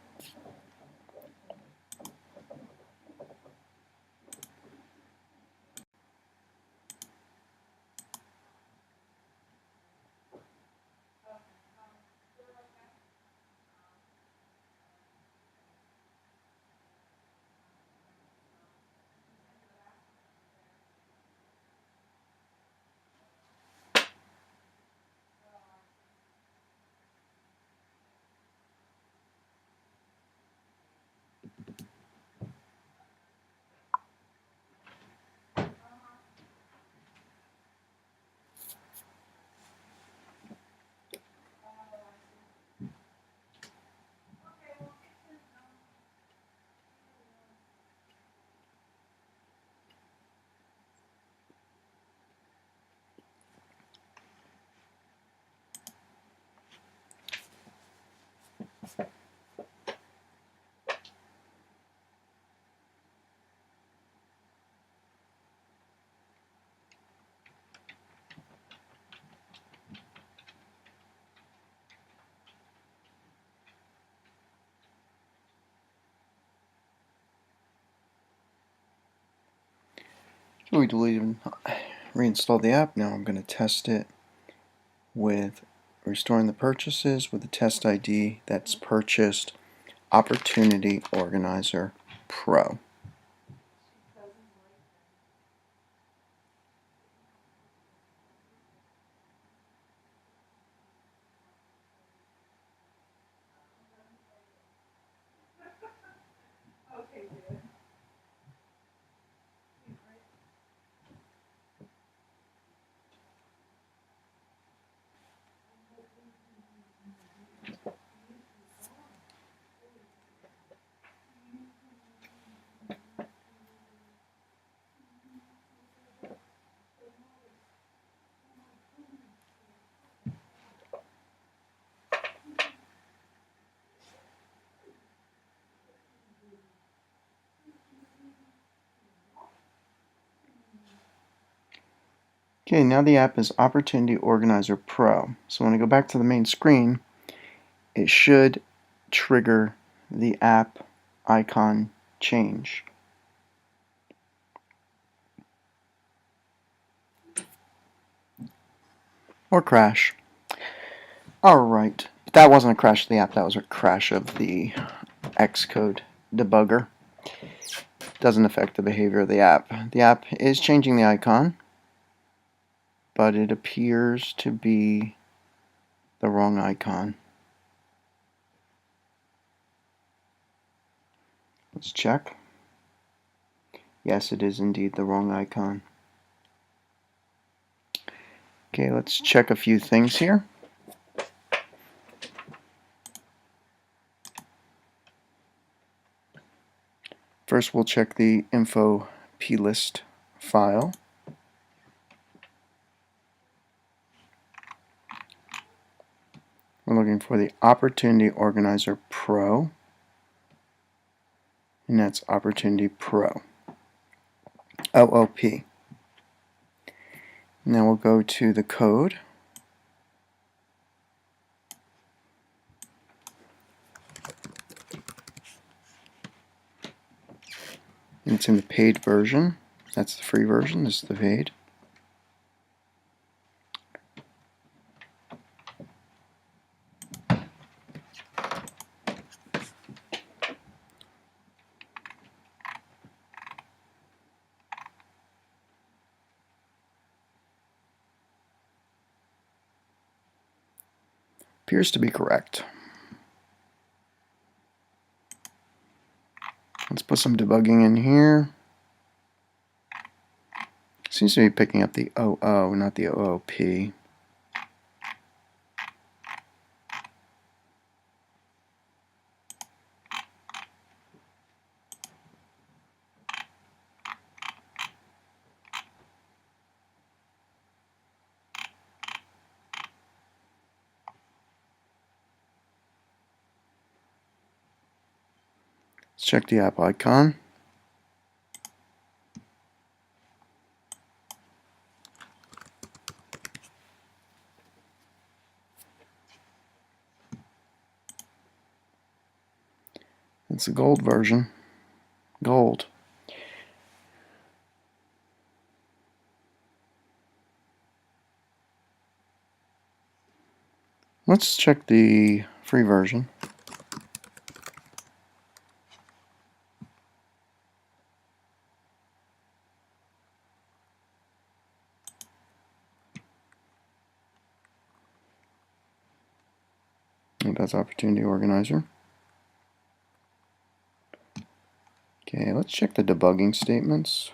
We deleted and reinstalled the app. Now I'm going to test it with restoring the purchases with the test ID that's purchased Opportunity Organizer Pro. Okay, now the app is Opportunity Organizer Pro. So when I go back to the main screen, it should trigger the app icon change. Or crash. Alright, but that wasn't a crash of the app, that was a crash of the Xcode debugger. Doesn't affect the behavior of the app. The app is changing the icon, but it appears to be the wrong icon. Let's check. Yes, it is indeed the wrong icon. Okay, let's check a few things here. First, we'll check the info plist file. We're looking for the Opportunity Organizer Pro, and that's Opportunity Pro, OOP. Now we'll go to the code. And it's in the paid version. That's the free version, this is the paid. Appears to be correct. Let's put some debugging in here. Seems to be picking up the OO, not the OOP. Let's check the app icon. It's the gold version. Gold. Let's check the free version. And that's Opportunity Organizer. Okay, let's check the debugging statements.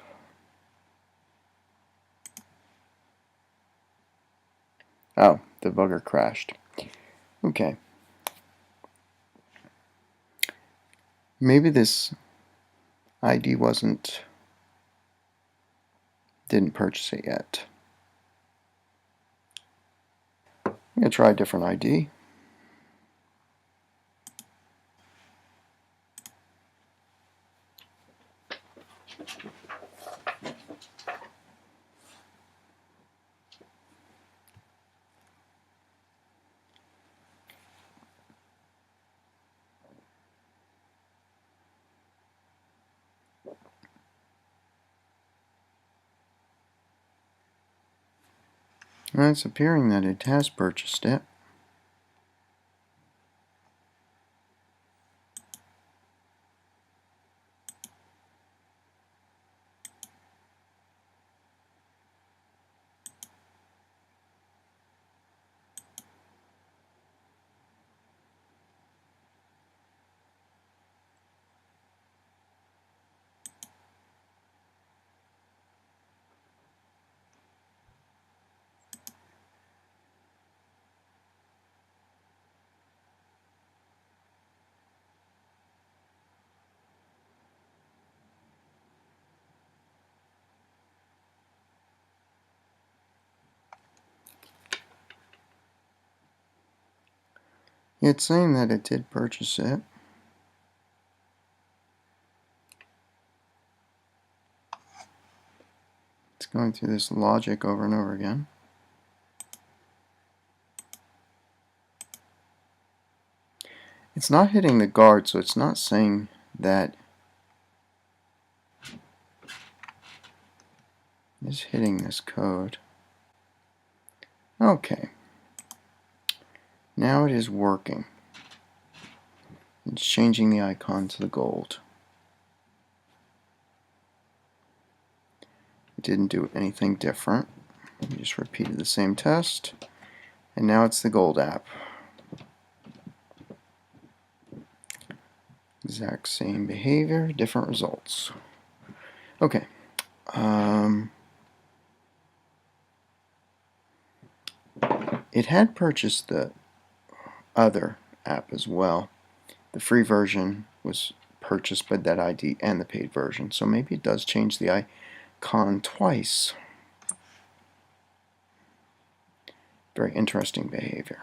Oh, debugger crashed. Okay. Maybe this ID didn't purchase it yet. I'm going to try a different ID. Well, it's appearing that it has purchased it. It's saying that it did purchase it. It's going through this logic over and over again. It's not hitting the guard, so it's not saying that it's hitting this code. Okay. Now it is working. It's changing the icon to the gold. It didn't do anything different. We just repeated the same test, and now it's the gold app. Exact same behavior, different results. Okay. It had purchased the other app as well. The free version was purchased by that ID and the paid version, so maybe it does change the icon twice. Very interesting behavior.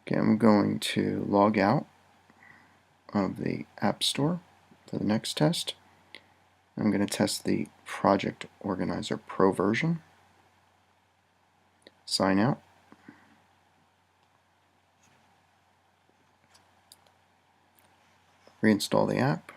Okay, I'm going to log out of the App Store for the next test. I'm going to test the Project Organizer Pro version. Sign out. Reinstall the app.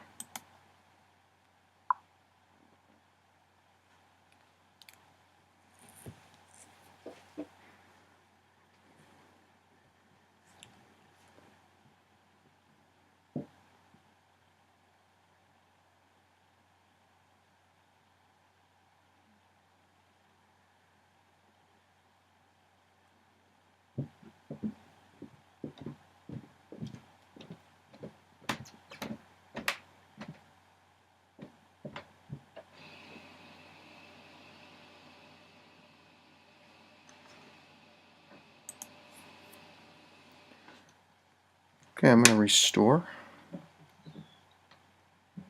Okay, I'm going to restore.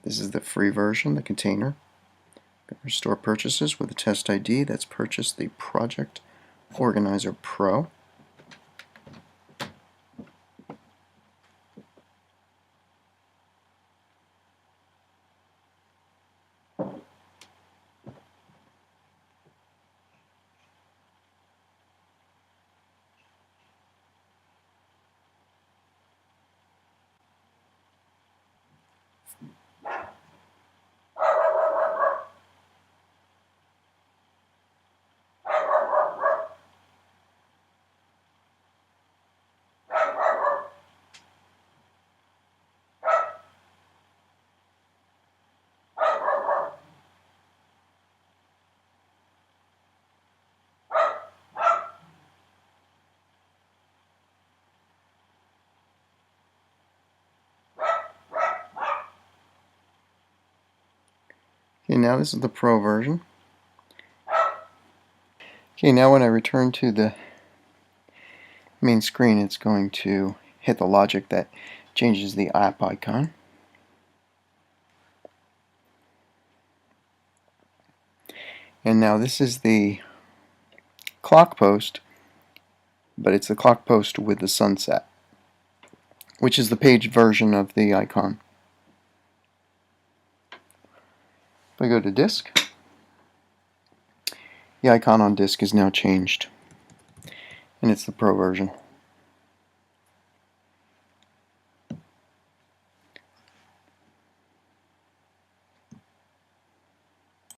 This is the free version, the container. Restore purchases with a test ID that's purchased the Project Organizer Pro. Okay, now this is the Pro version. Okay, now when I return to the main screen, it's going to hit the logic that changes the app icon. And now this is the clock post, but it's the clock post with the sunset, which is the page version of the icon. If I go to disk, the icon on disk is now changed, and it's the Pro version.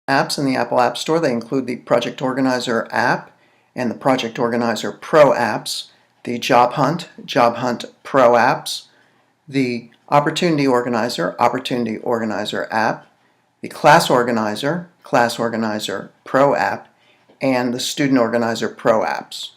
Apps in the Apple App Store, they include the Project Organizer app and the Project Organizer Pro apps, the Job Hunt Pro apps, the Opportunity Organizer app, the Class Organizer Pro app, and the Student Organizer Pro apps.